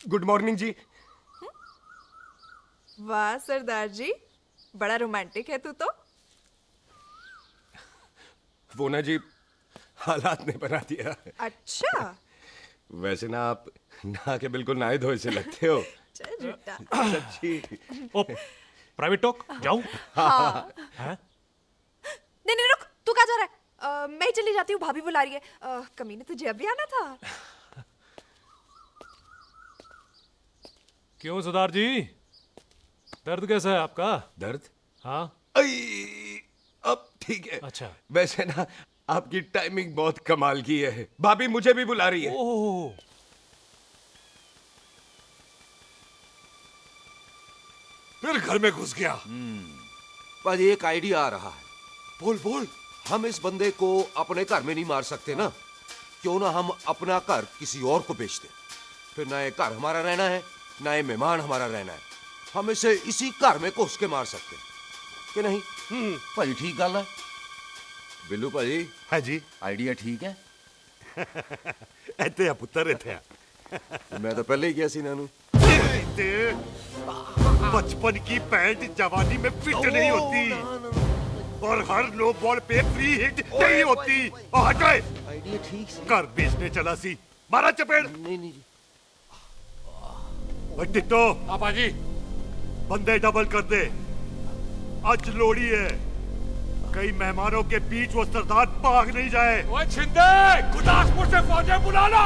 गुड मॉर्निंग जी। वाह सरदार जी, बड़ा रोमांटिक है तू तो। वो ना जी, हालात ने बना दिया। अच्छा। वैसे ना आप नहा के बिल्कुल नहाए धोए से लगते हो। चल झूठा। सच्ची। ओ, प्राइवेट टॉक जाऊं? हाँ। हैं? नहीं रुक, तू कहाँ जा रहा है? मैं ही चली जाती हूँ, भाभी बुला रही है। कमीने तुझे अभी आना था। क्यों सरदार जी, दर्द कैसा है आपका? दर्द? हाँ। अब ठीक है। अच्छा। वैसे ना आपकी टाइमिंग बहुत कमाल की है। भाभी मुझे भी बुला रही है। ओह। फिर घर में घुस गया। पाजी एक आइडिया आ रहा है। बोल। हम इस बंदे को अपने घर में नहीं मार सकते ना, क्यों ना हम अपना घर किसी और को बेच दें। फिर ना ये घर हमारा रहना है, ना ये मेहमान हमारा रहना है। हम इसे इसी घर में घुस के मार सकते हैं कि नहीं? भाजी ठीक गल है। बिल्लू भाजी। हाँ जी। आइडिया ठीक है। ऐते आ पुत्र ऐते आ। मैं तो पहले ही किया सी नानू। बचपन की पैंट जवानी में फिट नहीं होती और हर लो बॉल पे फ्री हिट नहीं होती। हटाए। आइडिया ठीक से। घर बेचने चला सी, मारा चपेड़। नहीं। टिट्टो। पापा जी। बंदे डबल कर दे, आज लोड़ी है। कई मेहमानों के बीच वो सरदार भाग नहीं जाए। ओए छिंदे, गुरदासपुर से फौजें बुला लो।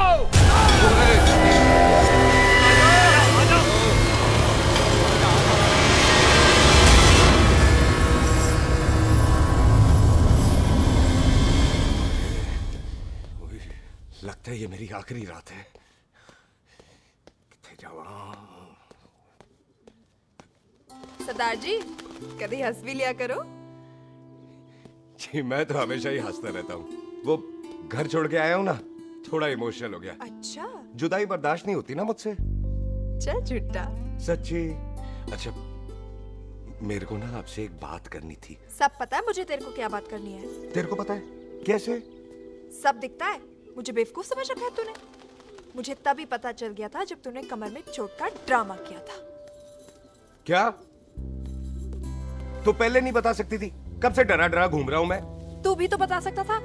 लगता है ये मेरी आखिरी रात है। किथे जावा? सरदार जी, कभी हंस भी लिया करो। जी मैं तो हमेशा ही हंसता रहता हूँ। वो घर छोड़ के आया हूँ ना, थोड़ा इमोशनल हो गया। अच्छा, जुदाई बर्दाश्त नहीं होती ना मुझसे। चल झूठा। सच्ची। अच्छा, मेरे को ना आपसे एक बात करनी थी। सब पता है मुझे तेरे को क्या बात करनी है। तेरे को पता है? कैसे? सब दिखता है। मुझे बेवकूफ समझ रखा है तूने। मुझे तभी पता चल गया था जब तूने कमर में चोट का ड्रामा किया था। क्या? तो पहले नहीं बता सकती थी? कब से डरा डरा घूम रहा हूं मैं। तू भी तो बता सकता था,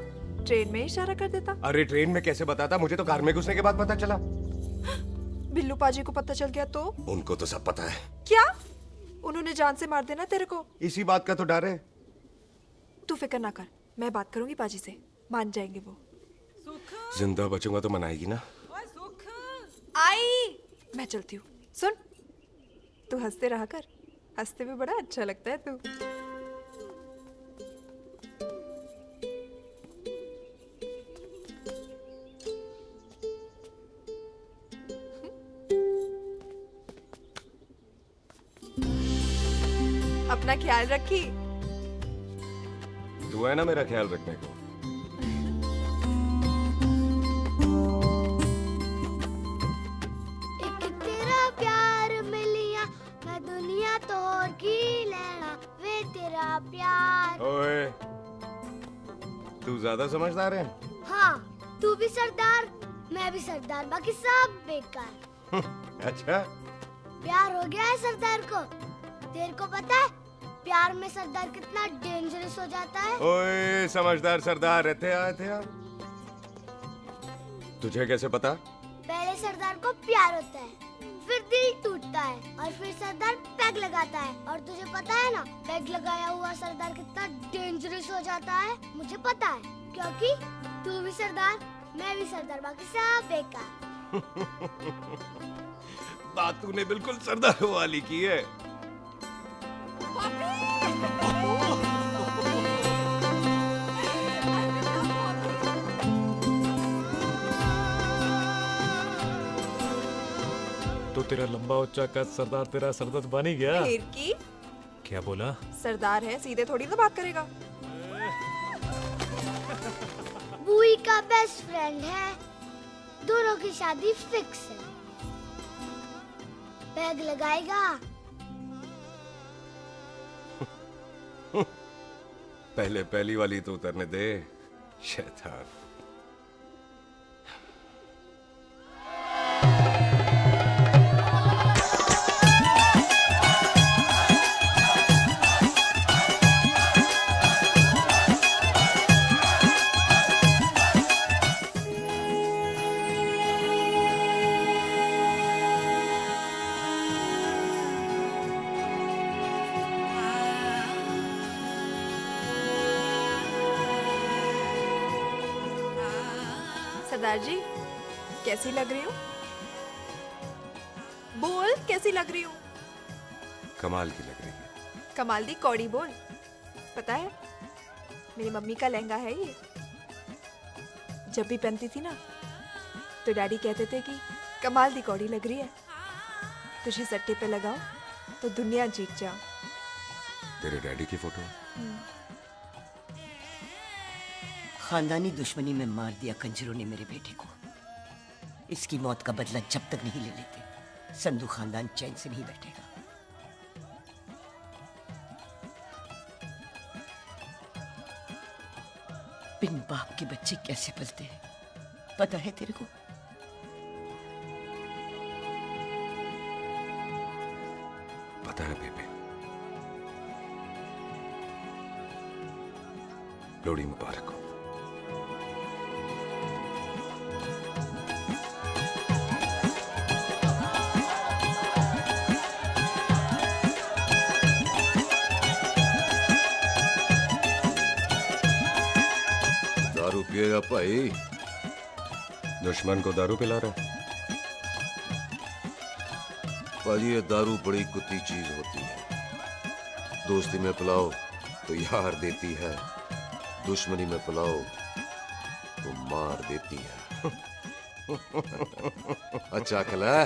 ट्रेन में इशारा कर देता। अरे ट्रेन में कैसे बताता? मुझे तो कार में घुसने के बाद पता चला। बिल्लू पाजी को पता चल गया तो? उनको तो सब पता है। क्या? उन्होंने जान से मार देना तेरे को। इसी बात का तो डर है। तू फिक्र ना कर, मैं बात करूंगी पाजी से, मान जाएंगे वो। जिंदा बचूंगा तो मनाएगी ना? आई, मैं चलती हूँ। सुन, तू हंसते रहा कर, हंसते में बड़ा अच्छा लगता है तू। अपना ख्याल रखी। तू है ना मेरा ख्याल रखने को। तेरा प्यार मिलिया मैं दुनिया तोड़ की लेना वे तेरा प्यार। ओए, तू ज्यादा समझदार है। हाँ, तू भी सरदार, मैं भी सरदार, बाकी सब बेकार। अच्छा, प्यार हो गया है सरदार को। तेरे को पता है प्यार में सरदार कितना डेंजरस हो जाता है? ओए, समझदार सरदार रहते आए थे आप। तुझे कैसे पता? पहले सरदार को प्यार होता है, फिर दिल टूटता है और फिर सरदार पैग लगाता है। और तुझे पता है ना, पैग लगाया हुआ सरदार कितना डेंजरस हो जाता है? मुझे पता है, क्योंकि तू भी सरदार, मैं भी सरदार, बाकी सब बेकार। बात तूने बिल्कुल सरदार वाली की है। तो तेरा लंबा उच्चा कद सरदार तेरा सरदर्द बन ही गया। फिर की? क्या बोला? सरदार है, सीधे थोड़ी ना बात करेगा। बुई का बेस्ट फ्रेंड है, दोनों की शादी फिक्स है। पैग लगाएगा? पहले पहली वाली तो उतरने दे, शैतान। सरदार जी, कैसी लग रही हूँ? बोल, कैसी लग रही हूँ? कमाल की लग रही है। कमाल दी कौड़ी बोल। पता है, मेरी मम्मी का लहंगा है ये। जब भी पहनती थी ना, तो डैडी कहते थे कि कमाल दी कौड़ी लग रही है, तुझे सट्टे पे लगाओ तो दुनिया जीत जाओ। तेरे डैडी की फोटो? खानदानी दुश्मनी में मार दिया कंजरों ने मेरे बेटे को। इसकी मौत का बदला जब तक नहीं ले लेते, संधू खानदान चैन से नहीं बैठेगा। बिन बाप के बच्चे कैसे पलते हैं, पता है तेरे को? पता है बेबे। लोहड़ी मुबारक हो। होया भाई? दुश्मन को दारू पिला रहे? भाजी ये दारू बड़ी कुत्ती चीज होती है। दोस्ती में पिलाओ तो यार देती है, दुश्मनी में पिलाओ तो मार देती है। अच्छा खिला है?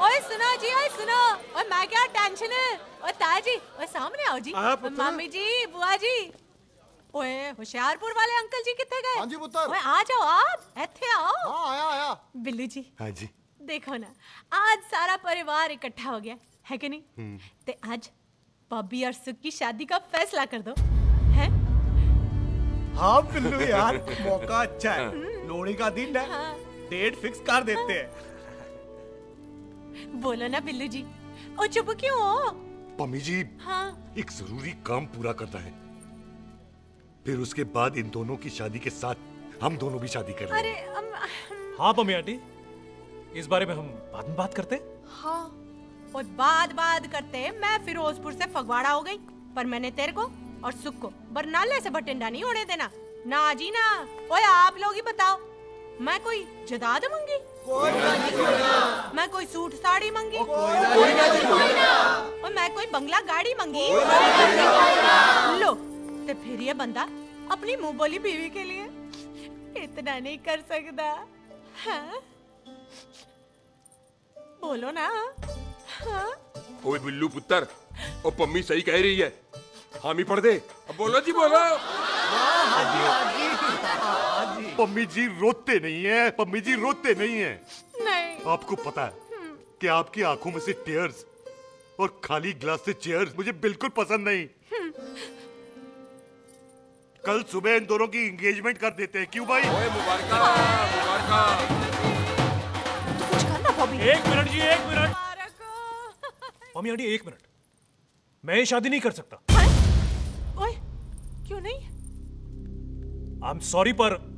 ओए सुनो जी, ओए सुनो, ओए मैं क्या टेंशन है? ओए ताया जी, ओए सामने आओ जी। मम्मी जी, बुआ जी। ओए होशियारपुर वाले अंकल जी कितने गए? हाँ जी पुत्र। ओए आ जाओ आप, इत्थे आओ। हाँ आया आया। बिल्लू जी। हाँ जी। देखो ना, आज सारा परिवार इकट्ठा हो गया है कि नहीं? ते आज बॉबी और सुख की शादी का फैसला कर दो, हैं? हाँ बिल्लू यार, मौका अच्छा है। लोहड़ी का दिन है, डेट फिक्स कर देते हैं। बोलो ना बिल्लू जी, ओ चुप क्यों हो? पम्मी जी, हाँ। एक जरूरी काम पूरा करना है, फिर उसके बाद इन दोनों की शादी के साथ हम दोनों भी शादी करेंगे। अरे हाँ पम्मी आंटी, इस बारे में हम बाद में बात करते। हाँ, और बात करते मैं फिरोजपुर से फगवाड़ा हो गई, पर मैंने तेरे को और सुख को बरनाले से बठिंडा नहीं होने देना। ना जी ना। ओए आप लोग ही बताओ, मैं कोई जदाद मंगी? मैं कोई सूट साड़ी मंगी? और मैं कोई बंगला गाड़ी मंगी? लो, तो फिर ये बंदा अपनी मुंह बोली बीवी के लिए इतना नहीं कर सकता, हाँ? बोलो ना। हाँ? ओए बिल्लू पुत्र, ओ पम्मी सही कह रही है, हामी पढ़ दे। अब बोलो जी, बोलो। पम्मी जी रोते नहीं है, पम्मी जी रोते नहीं है। नहीं। आपको पता है कि आपकी आंखों में से टीयर्स और खाली ग्लास से चेयर्स मुझे बिल्कुल पसंद नहीं। कल सुबह इन दोनों की एंगेजमेंट कर देते हैं, क्यों भाई? मुबारक। कुछ करना बॉबी। एक मिनट जी, एक मिनट। मम्मी आंटी एक मिनट, मैं ये शादी नहीं कर सकता। ओए, क्यों नहीं? आई एम सॉरी, पर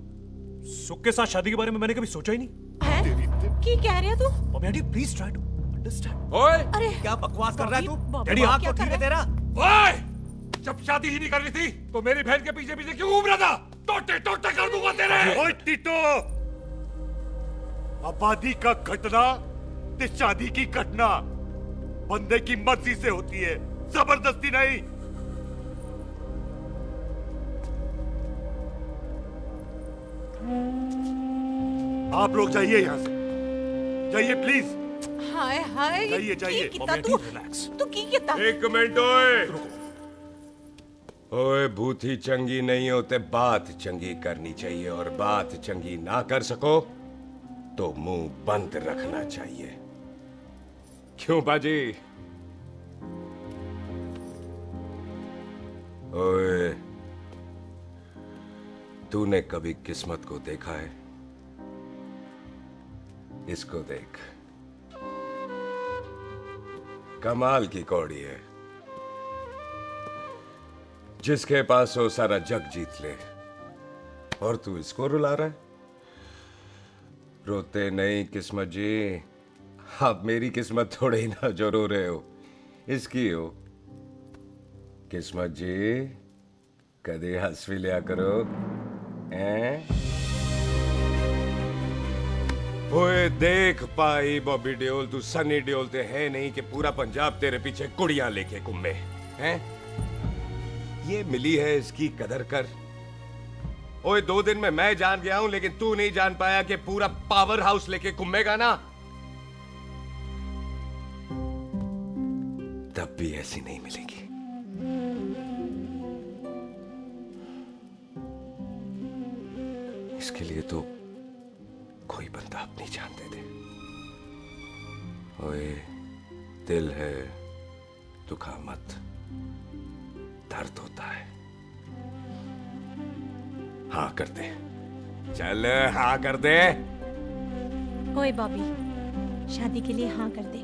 सुख के साथ शादी के बारे में मैंने कभी सोचा ही नहीं। हैं? की कह रही है तू? Mummy aunty please try to understand. ओए, अरे क्या बकवास कर रहा है तू? डैडी, दिमाग आप तो ठीक है तेरा? ओए, जब शादी ही नहीं करनी थी तो मेरी बहन के पीछे पीछे क्यों घूम रहा था? टोटे टोटे कर दूंगा तेरे। ओए टीटो, आबादी का घटना ते शादी की घटना बंदे की मर्जी से होती है, जबरदस्ती नहीं। आप लोग जाइए यहाँ से, जाइए प्लीज। हाय हाय। जाइए जाइए। तू की कितना? एक मिनट ओए। ओए भूथी चंगी नहीं होते, बात चंगी करनी चाहिए, और बात चंगी ना कर सको तो मुंह बंद रखना चाहिए। क्यों बाजी? ओए, तूने कभी किस्मत को देखा है? इसको देख, कमाल की कौड़ी है, जिसके पास हो सारा जग जीत ले, और तू इसको रुला रहा है? रोते नहीं किस्मत जी, आप मेरी किस्मत थोड़े ही ना जो रो रहे हो, इसकी हो। किस्मत जी, कदे हंस भी लिया करो, हैं? ओए देख पाई बॉबी देओल, तू सनी देओल ते है नहीं कि पूरा पंजाब तेरे पीछे कुड़ियां लेके घूमे, हैं? ये मिली है, इसकी कदर कर। ओए 2 दिन में मैं जान गया हूं, लेकिन तू नहीं जान पाया कि पूरा पावर हाउस लेके घूमेगा ना, तब भी ऐसी नहीं मिलेगी। इसके लिए तो कोई बंदा अपनी जान दे दे। ओए, दिल है, दुखा मत, दर्द होता है। हाँ कर दे, चल हाँ कर दे। ओए बॉबी, शादी के लिए हाँ कर दे,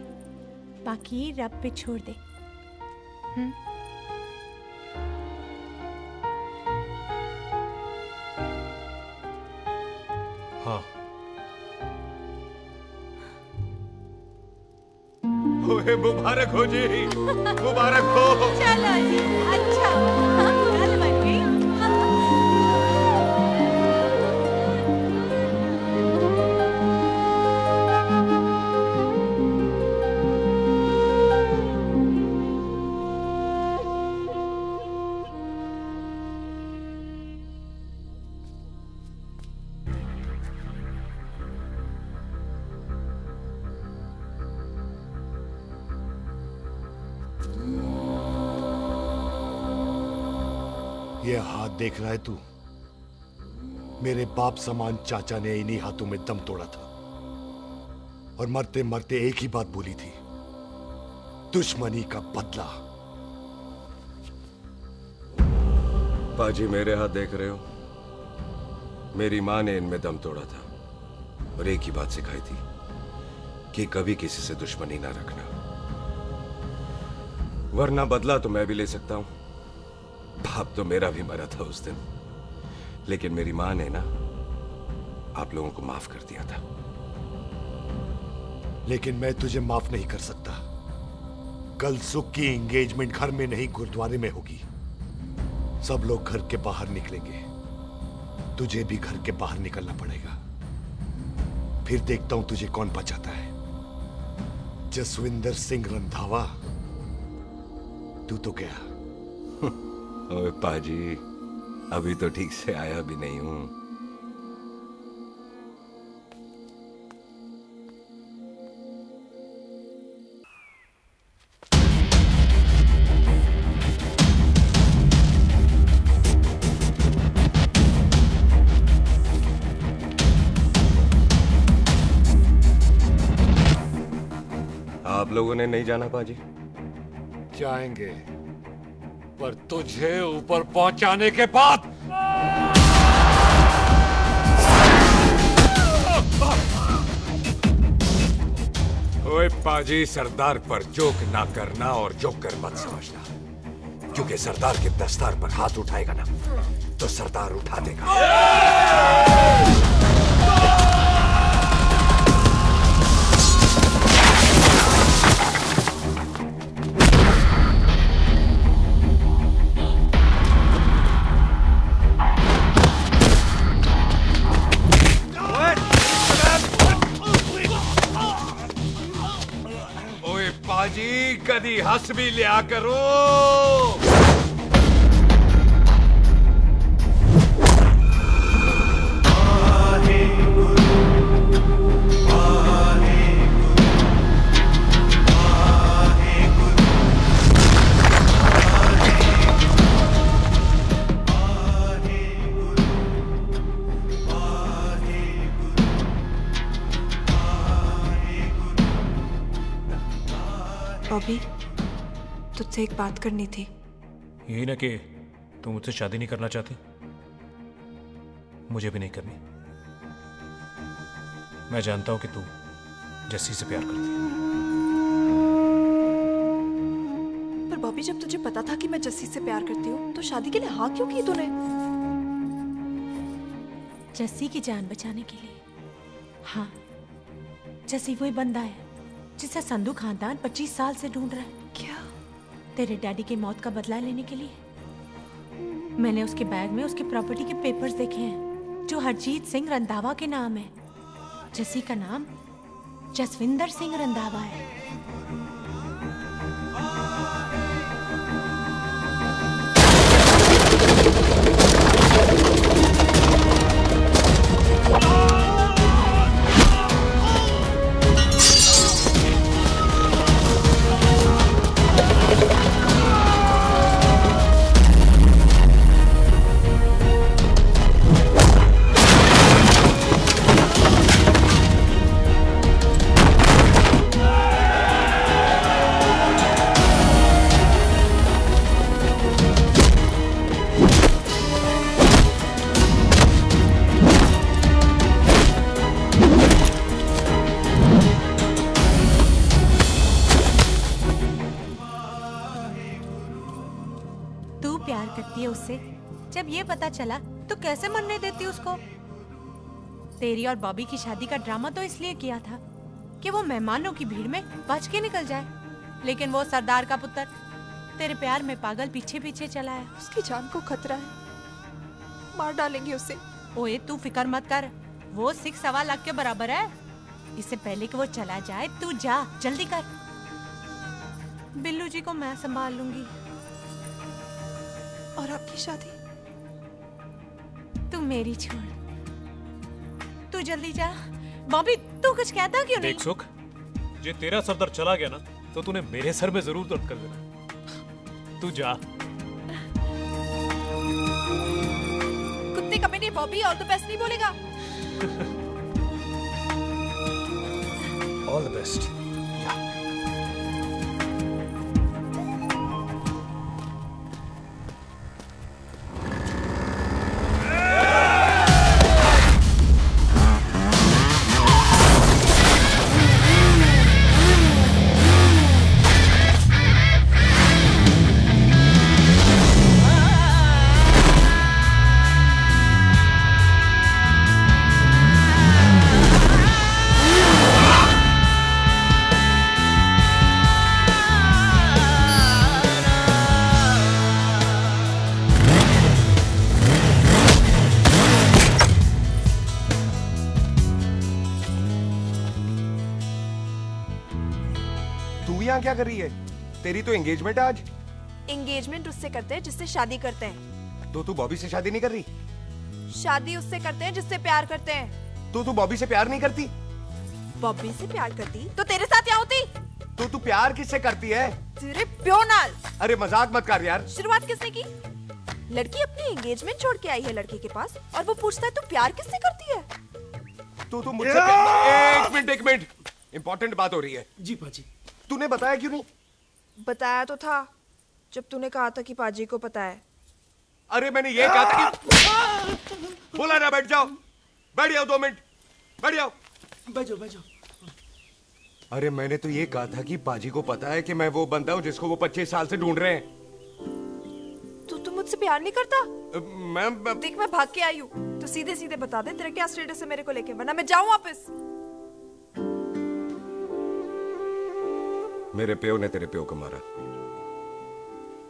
बाकी रब पे छोड़ दे। हाँ। ओए मुबारक हो जी, मुबारक हो। चलो जी, अच्छा कल बन गई। ये हाथ देख रहा है तू? मेरे बाप समान चाचा ने इन्हीं हाथों में दम तोड़ा था और मरते मरते एक ही बात बोली थी, दुश्मनी का बदला। पाजी मेरे हाथ देख रहे हो? मेरी माँ ने इनमें दम तोड़ा था और एक ही बात सिखाई थी कि कभी किसी से दुश्मनी ना रखना, वरना बदला तो मैं भी ले सकता हूं। बाप तो मेरा भी मरा था उस दिन, लेकिन मेरी माँ ने ना आप लोगों को माफ कर दिया था। लेकिन मैं तुझे माफ नहीं कर सकता। कल सुख की एंगेजमेंट घर में नहीं गुरुद्वारे में होगी। सब लोग घर के बाहर निकलेंगे, तुझे भी घर के बाहर निकलना पड़ेगा। फिर देखता हूं तुझे कौन बचाता है, जसविंदर सिंह रंधावा तू तो गया। ओए पाजी, अभी तो ठीक से आया भी नहीं हूं। आप लोगों ने नहीं जाना पाजी? जाएंगे, पर तुझे ऊपर पहुंचाने के बाद। ओए पाजी, सरदार पर जोक ना करना और जोकर मत समझना, क्योंकि सरदार के दस्तार पर हाथ उठाएगा ना तो सरदार उठा देगा। पाजी, कदी हंस भी लिया करो। बॉबी, तुझसे एक बात करनी थी। यही ना कि तुम मुझसे शादी नहीं करना चाहती, मुझे भी नहीं करनी। मैं जानता हूं कि तू जस्सी से प्यार करती है। पर बॉबी, जब तुझे पता था कि मैं जस्सी से प्यार करती हूँ तो शादी के लिए हाँ क्यों की तूने? जस्सी की जान बचाने के लिए। हाँ, जस्सी वही बंदा है जिसे संधू खानदान 25 साल से ढूंढ रहा है। क्या? तेरे डैडी की मौत का बदला लेने के लिए। मैंने उसके बैग में उसकी प्रॉपर्टी के पेपर्स देखे हैं जो हरजीत सिंह रंधावा के नाम है। जस्सी का नाम जसविंदर सिंह रंधावा है। उससे जब ये पता चला तो कैसे मरने देती उसको? तेरी और बॉबी की शादी का ड्रामा तो इसलिए किया था कि वो मेहमानों की भीड़ में बच के निकल जाए। लेकिन वो सरदार का पुत्र तेरे प्यार में पागल पीछे पीछे चला है। उसकी जान को खतरा है, मार डालेंगे उसे। ओए तू फिक्र मत कर, वो 6.25 लाख के बराबर है। इससे पहले कि वो चला जाए तू जा, जल्दी कर। बिल्लू जी को मैं संभाल लूंगी। और आपकी शादी? तू मेरी छोड़, तू जल्दी जा। बॉबी तू कुछ कहता क्यों नहीं? देख सुख, जे तेरा सरदार चला गया ना तो तूने मेरे सर में जरूर दर्द कर देना। तू जा। कुत्ते कमीने बॉबी ऑल द बेस्ट नहीं बोलेगा? All the best. क्या कर रही है? तेरी तो एंगेजमेंट है आज। एंगेजमेंट उससे करते हैं जिससे शादी करते हैं। तो तू बॉबी से शादी नहीं कर रही? शादी उससे करते हैं जिससे प्यार करते हैं। तो तू बॉबी से प्यार नहीं करती? बॉबी से प्यार करती तो तेरे साथ क्या होती? तो तू प्यार किससे करती है? तेरे प्यो नाल। अरे मजाक मत कर यार। शुरुआत किसने की? लड़की अपनी एंगेजमेंट छोड़ के आई है लड़के के पास और वो पूछता है तू प्यार किससे करती है? तो मुझसे एक मिनट इंपॉर्टेंट बात हो रही है। जी पाजी। तूने बताया क्यों नहीं? बताया तो था जब तूने कहा था कि पाजी को पता है। अरे मैंने ये कहा था कि बोला ना बैठ जाओ। बैठ जाओ 2 मिनट। बैठ जाओ। बैठ जाओ। अरे मैंने तो ये कहा था कि पाजी को पता है कि मैं वो बंदा हूँ जिसको वो 25 साल से ढूंढ रहे हैं। तू मुझसे प्यार नहीं करता? मैं देख मैं भाग के आई हूँ तो सीधे सीधे बता दे तेरा क्या स्टेटस है मेरे को लेके, वरना मैं जाऊँ वापस। मेरे प्यो ने तेरे प्यो को मारा,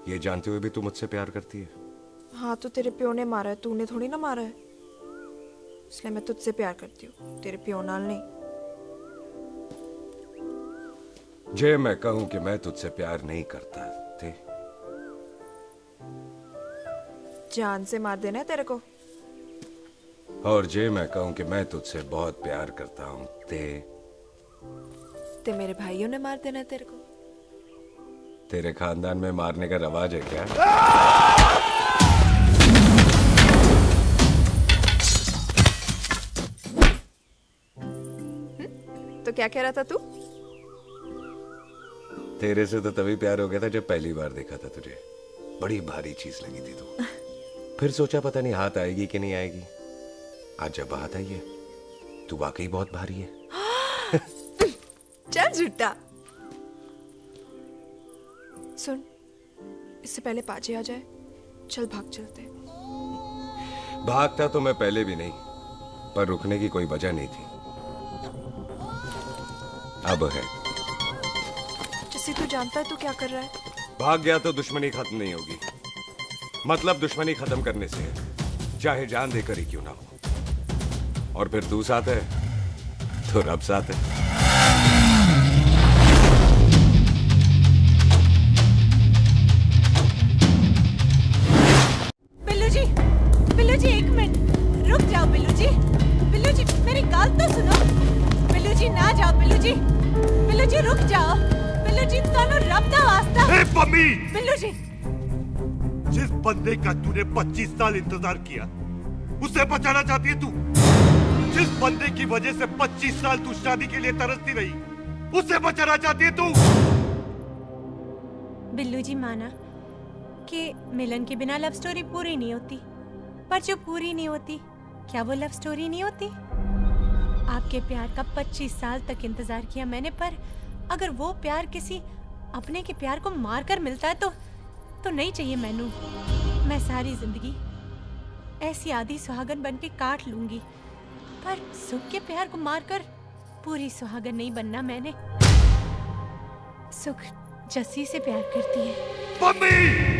ये जानते हुए भी तू मुझसे प्यार करती है? हाँ तो तेरे प्यो ने मारा है, तूने थोड़ी ना मारा है, इसलिए मैं तुझसे प्यार करती हूँ, तेरे प्यो नाल नहीं। जे मैं कहूं कि मैं तुझसे प्यार नहीं करता थे, जान से मार देना है तेरे को। और जे मैं कहूं कि मैं तुझसे बहुत प्यार करता हूं ते मेरे भाइयों ने मार देना है तेरे को। तेरे खानदान में मारने का रवाज है क्या? तो क्या कह रहा था तू? तेरे से तो तभी प्यार हो गया था जब पहली बार देखा था तुझे। बड़ी भारी चीज लगी थी तू। फिर सोचा पता नहीं हाथ आएगी कि नहीं आएगी। आज जब हाथ आई है तू वाकई बहुत भारी है। चल झूठा। सुन, इससे पहले पाजी आ जाए, चल भाग चलते। भागता तो मैं पहले भी नहीं, पर रुकने की कोई वजह नहीं थी। अब है। जैसे तू जानता है तू क्या कर रहा है। भाग गया तो दुश्मनी खत्म नहीं होगी। मतलब दुश्मनी खत्म करने से है, चाहे जान देकर ही क्यों ना हो। और फिर तू साथ है तो रब साथ है। बिल्लू जी 1 मिनट रुक जाओ। बिल्लू जी मेरी बात तो सुनो। बिल्लू जी ना जाओ। बिल्लू जी रुक जाओ। बिल्लू जी दोनों रब दा वास्ता। ए पम्मी! बिल्लू जी, जिस बंदे का तूने 25 साल इंतजार किया उसे बचाना चाहती है तू। जिस बंदे की वजह से 25 साल तू शादी के लिए तरसती रही उसे बचाना चाहती है तू। बिल्लू जी माना कि मिलन के बिना लव स्टोरी पूरी नहीं होती, पर जो पूरी नहीं होती क्या वो लव स्टोरी नहीं होती? आपके प्यार का 25 साल तक इंतजार किया मैंने, पर अगर वो प्यार किसी अपने के प्यार को मारकर मिलता है तो नहीं चाहिए मैनू। मैं सारी जिंदगी ऐसी आधी सुहागन बन के काट लूंगी, पर सुख के प्यार को मारकर पूरी सुहागन नहीं बनना मैंने। सुख जस्सी से प्यार करती है। मम्मी!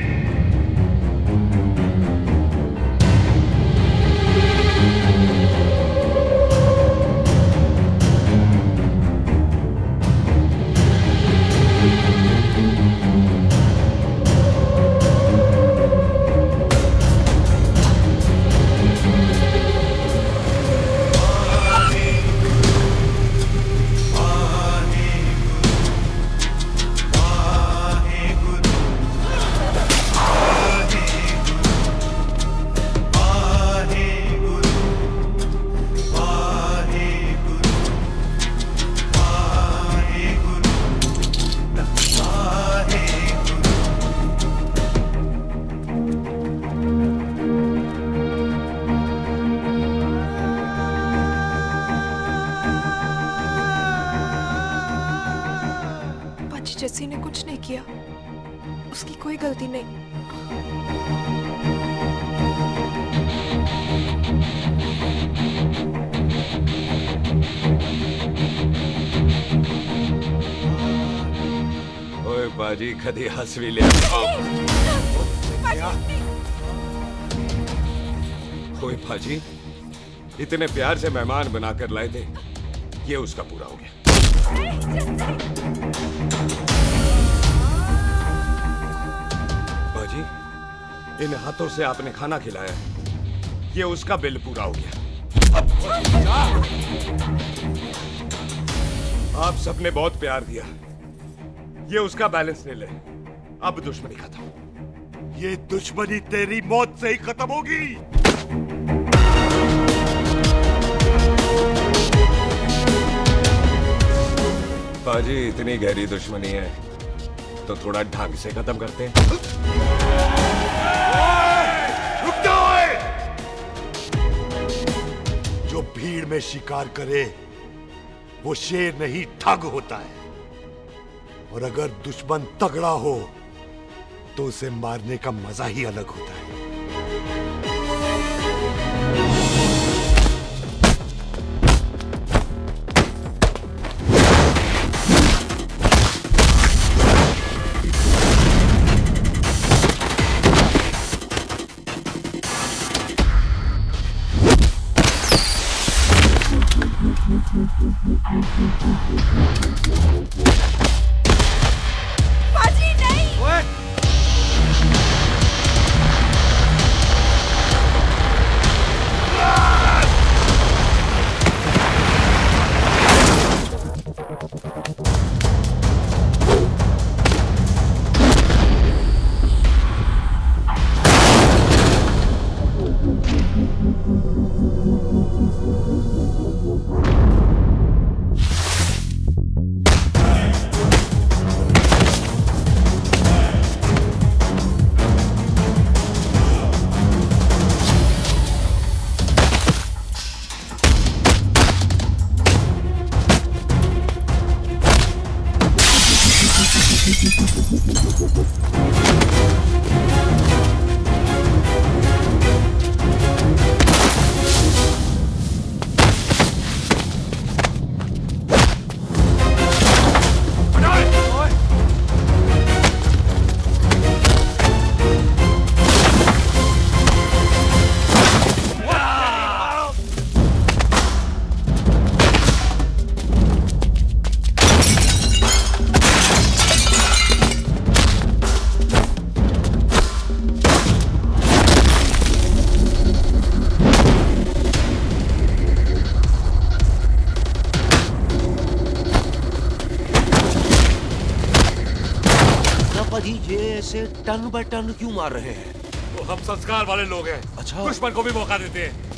जस्सी ने कुछ नहीं किया, उसकी कोई गलती नहीं। ओए बाजी कदी हंस भी लिया। ओए बाजी इतने प्यार से मेहमान बनाकर लाए थे, ये उसका पूरा हो गया। बाजी इन हाथों से आपने खाना खिलाया, ये उसका बिल पूरा हो गया। आप सबने बहुत प्यार दिया, ये उसका बैलेंस ले ले। अब दुश्मनी खत्म। ये दुश्मनी तेरी मौत से ही खत्म होगी। बाजी इतनी गहरी दुश्मनी है तो थोड़ा ढंग से खत्म करते हैं। रुक जाओ! जो भीड़ में शिकार करे वो शेर नहीं ठग होता है, और अगर दुश्मन तगड़ा हो तो उसे मारने का मजा ही अलग होता है। बाजी नहीं। ऐसे टन बाय टन क्यों मार रहे हैं? तो हम संस्कार वाले लोग हैं। अच्छा, दुश्मन को भी मौका देते हैं।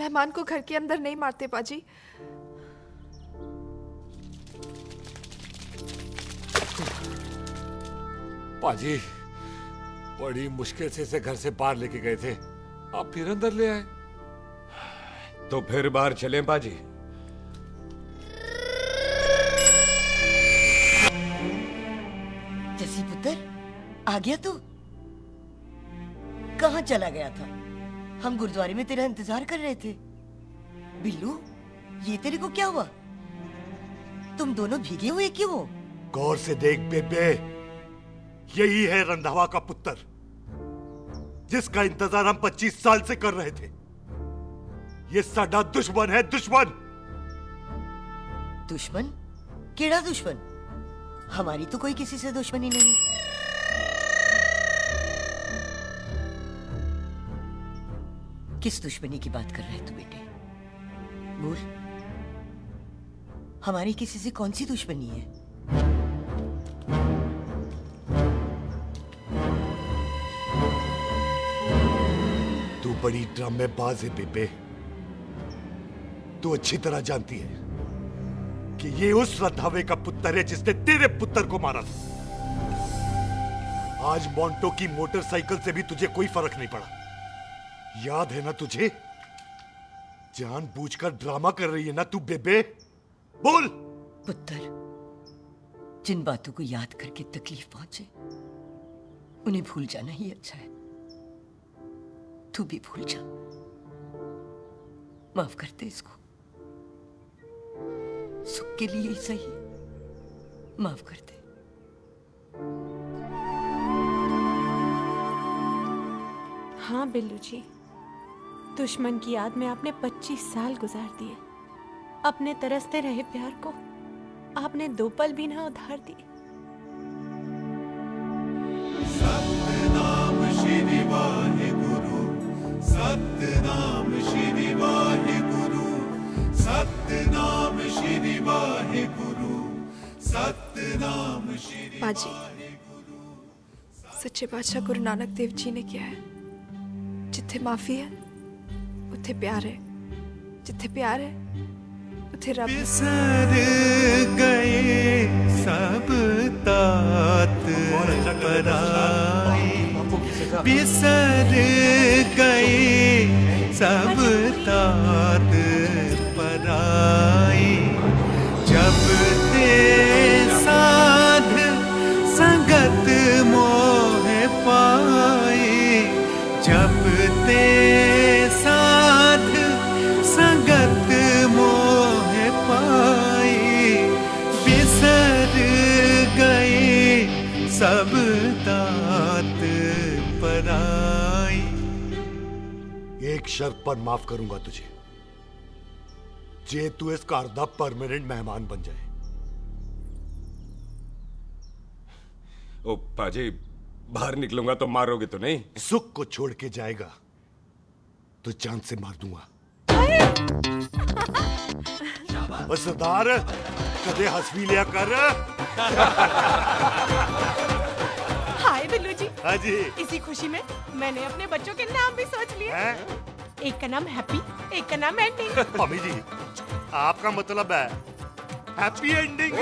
मेहमान को घर के अंदर नहीं मारते पाजी। पाजी, बड़ी मुश्किल से इसे घर से बाहर लेके गए थे, आप फिर अंदर ले आए। तो फिर बाहर चलें पाजी। जसी पुत्र, आ गया तू? कहाँ चला गया था? हम गुरुद्वारे में तेरा इंतजार कर रहे थे। बिल्लू, ये तेरे को क्या हुआ? तुम दोनों भीगे हुए क्यों हो? गौर से देख बेबे, यही है रंधावा का पुत्र, जिसका इंतजार हम 25 साल से कर रहे थे। ये साडा दुश्मन है, दुश्मन। दुश्मन? केड़ा दुश्मन? हमारी तो कोई किसी से दुश्मनी नहीं। किस दुश्मनी की बात कर रहे तू बेटे? बोल, हमारी किसी से कौन सी दुश्मनी है? तू बड़ी ड्रामेबाज है बेबे। तू अच्छी तरह जानती है कि ये उस रंधावे का पुत्र है जिसने तेरे पुत्र को मारा था। आज मोंटो की मोटरसाइकिल से भी तुझे कोई फर्क नहीं पड़ा। याद है ना तुझे? जानबूझकर ड्रामा कर रही है ना तू बेबे? बोल। पुत्र, जिन बातों को याद करके तकलीफ पहुंचे उन्हें भूल जाना ही अच्छा है। तू भी भूल जा। माफ कर दे इसको, सुख के लिए ही सही, माफ कर दे। हाँ बिल्लू जी, दुश्मन की याद में आपने 25 साल गुजार दिए। अपने तरसते रहे प्यार को आपने 2 पल भी ना उधार दिए। सतनाम श्री वाहेगुरु, सतनाम श्री वाहेगुरु, सतनाम श्री वाहेगुरु, सतनाम श्री। पाजी, सच्चे बादशाह गुरु नानक देव जी ने किया है, जिथे माफी है उथे प्यार है, जिथे प्यार है उथे रब। बिसर गए सब तात पराए, बिसर गए सब तात पराए, जब ते साध संगत मोह पाए, जब ते साध संगत मोह पाए, बिसर गए सब तात पराए। एक शर्त पर माफ करूंगा तुझे, जे तू इस घर दा परमानेंट मेहमान बन जाए। ओ पाजी, बाहर निकलूंगा तो मारोगे तो नहीं? सुख को छोड़ के जाएगा तो जान से मार दूंगा। और सरदार, कदे हंस भी लिया कर। हाय बिल्लू जी। हाँ जी। इसी खुशी में मैंने अपने बच्चों के नाम भी सोच लिए। एक का नाम हैप्पी, एक का नाम एंडिंग। मम्मी जी, आपका मतलब है हैप्पी एंडिंग।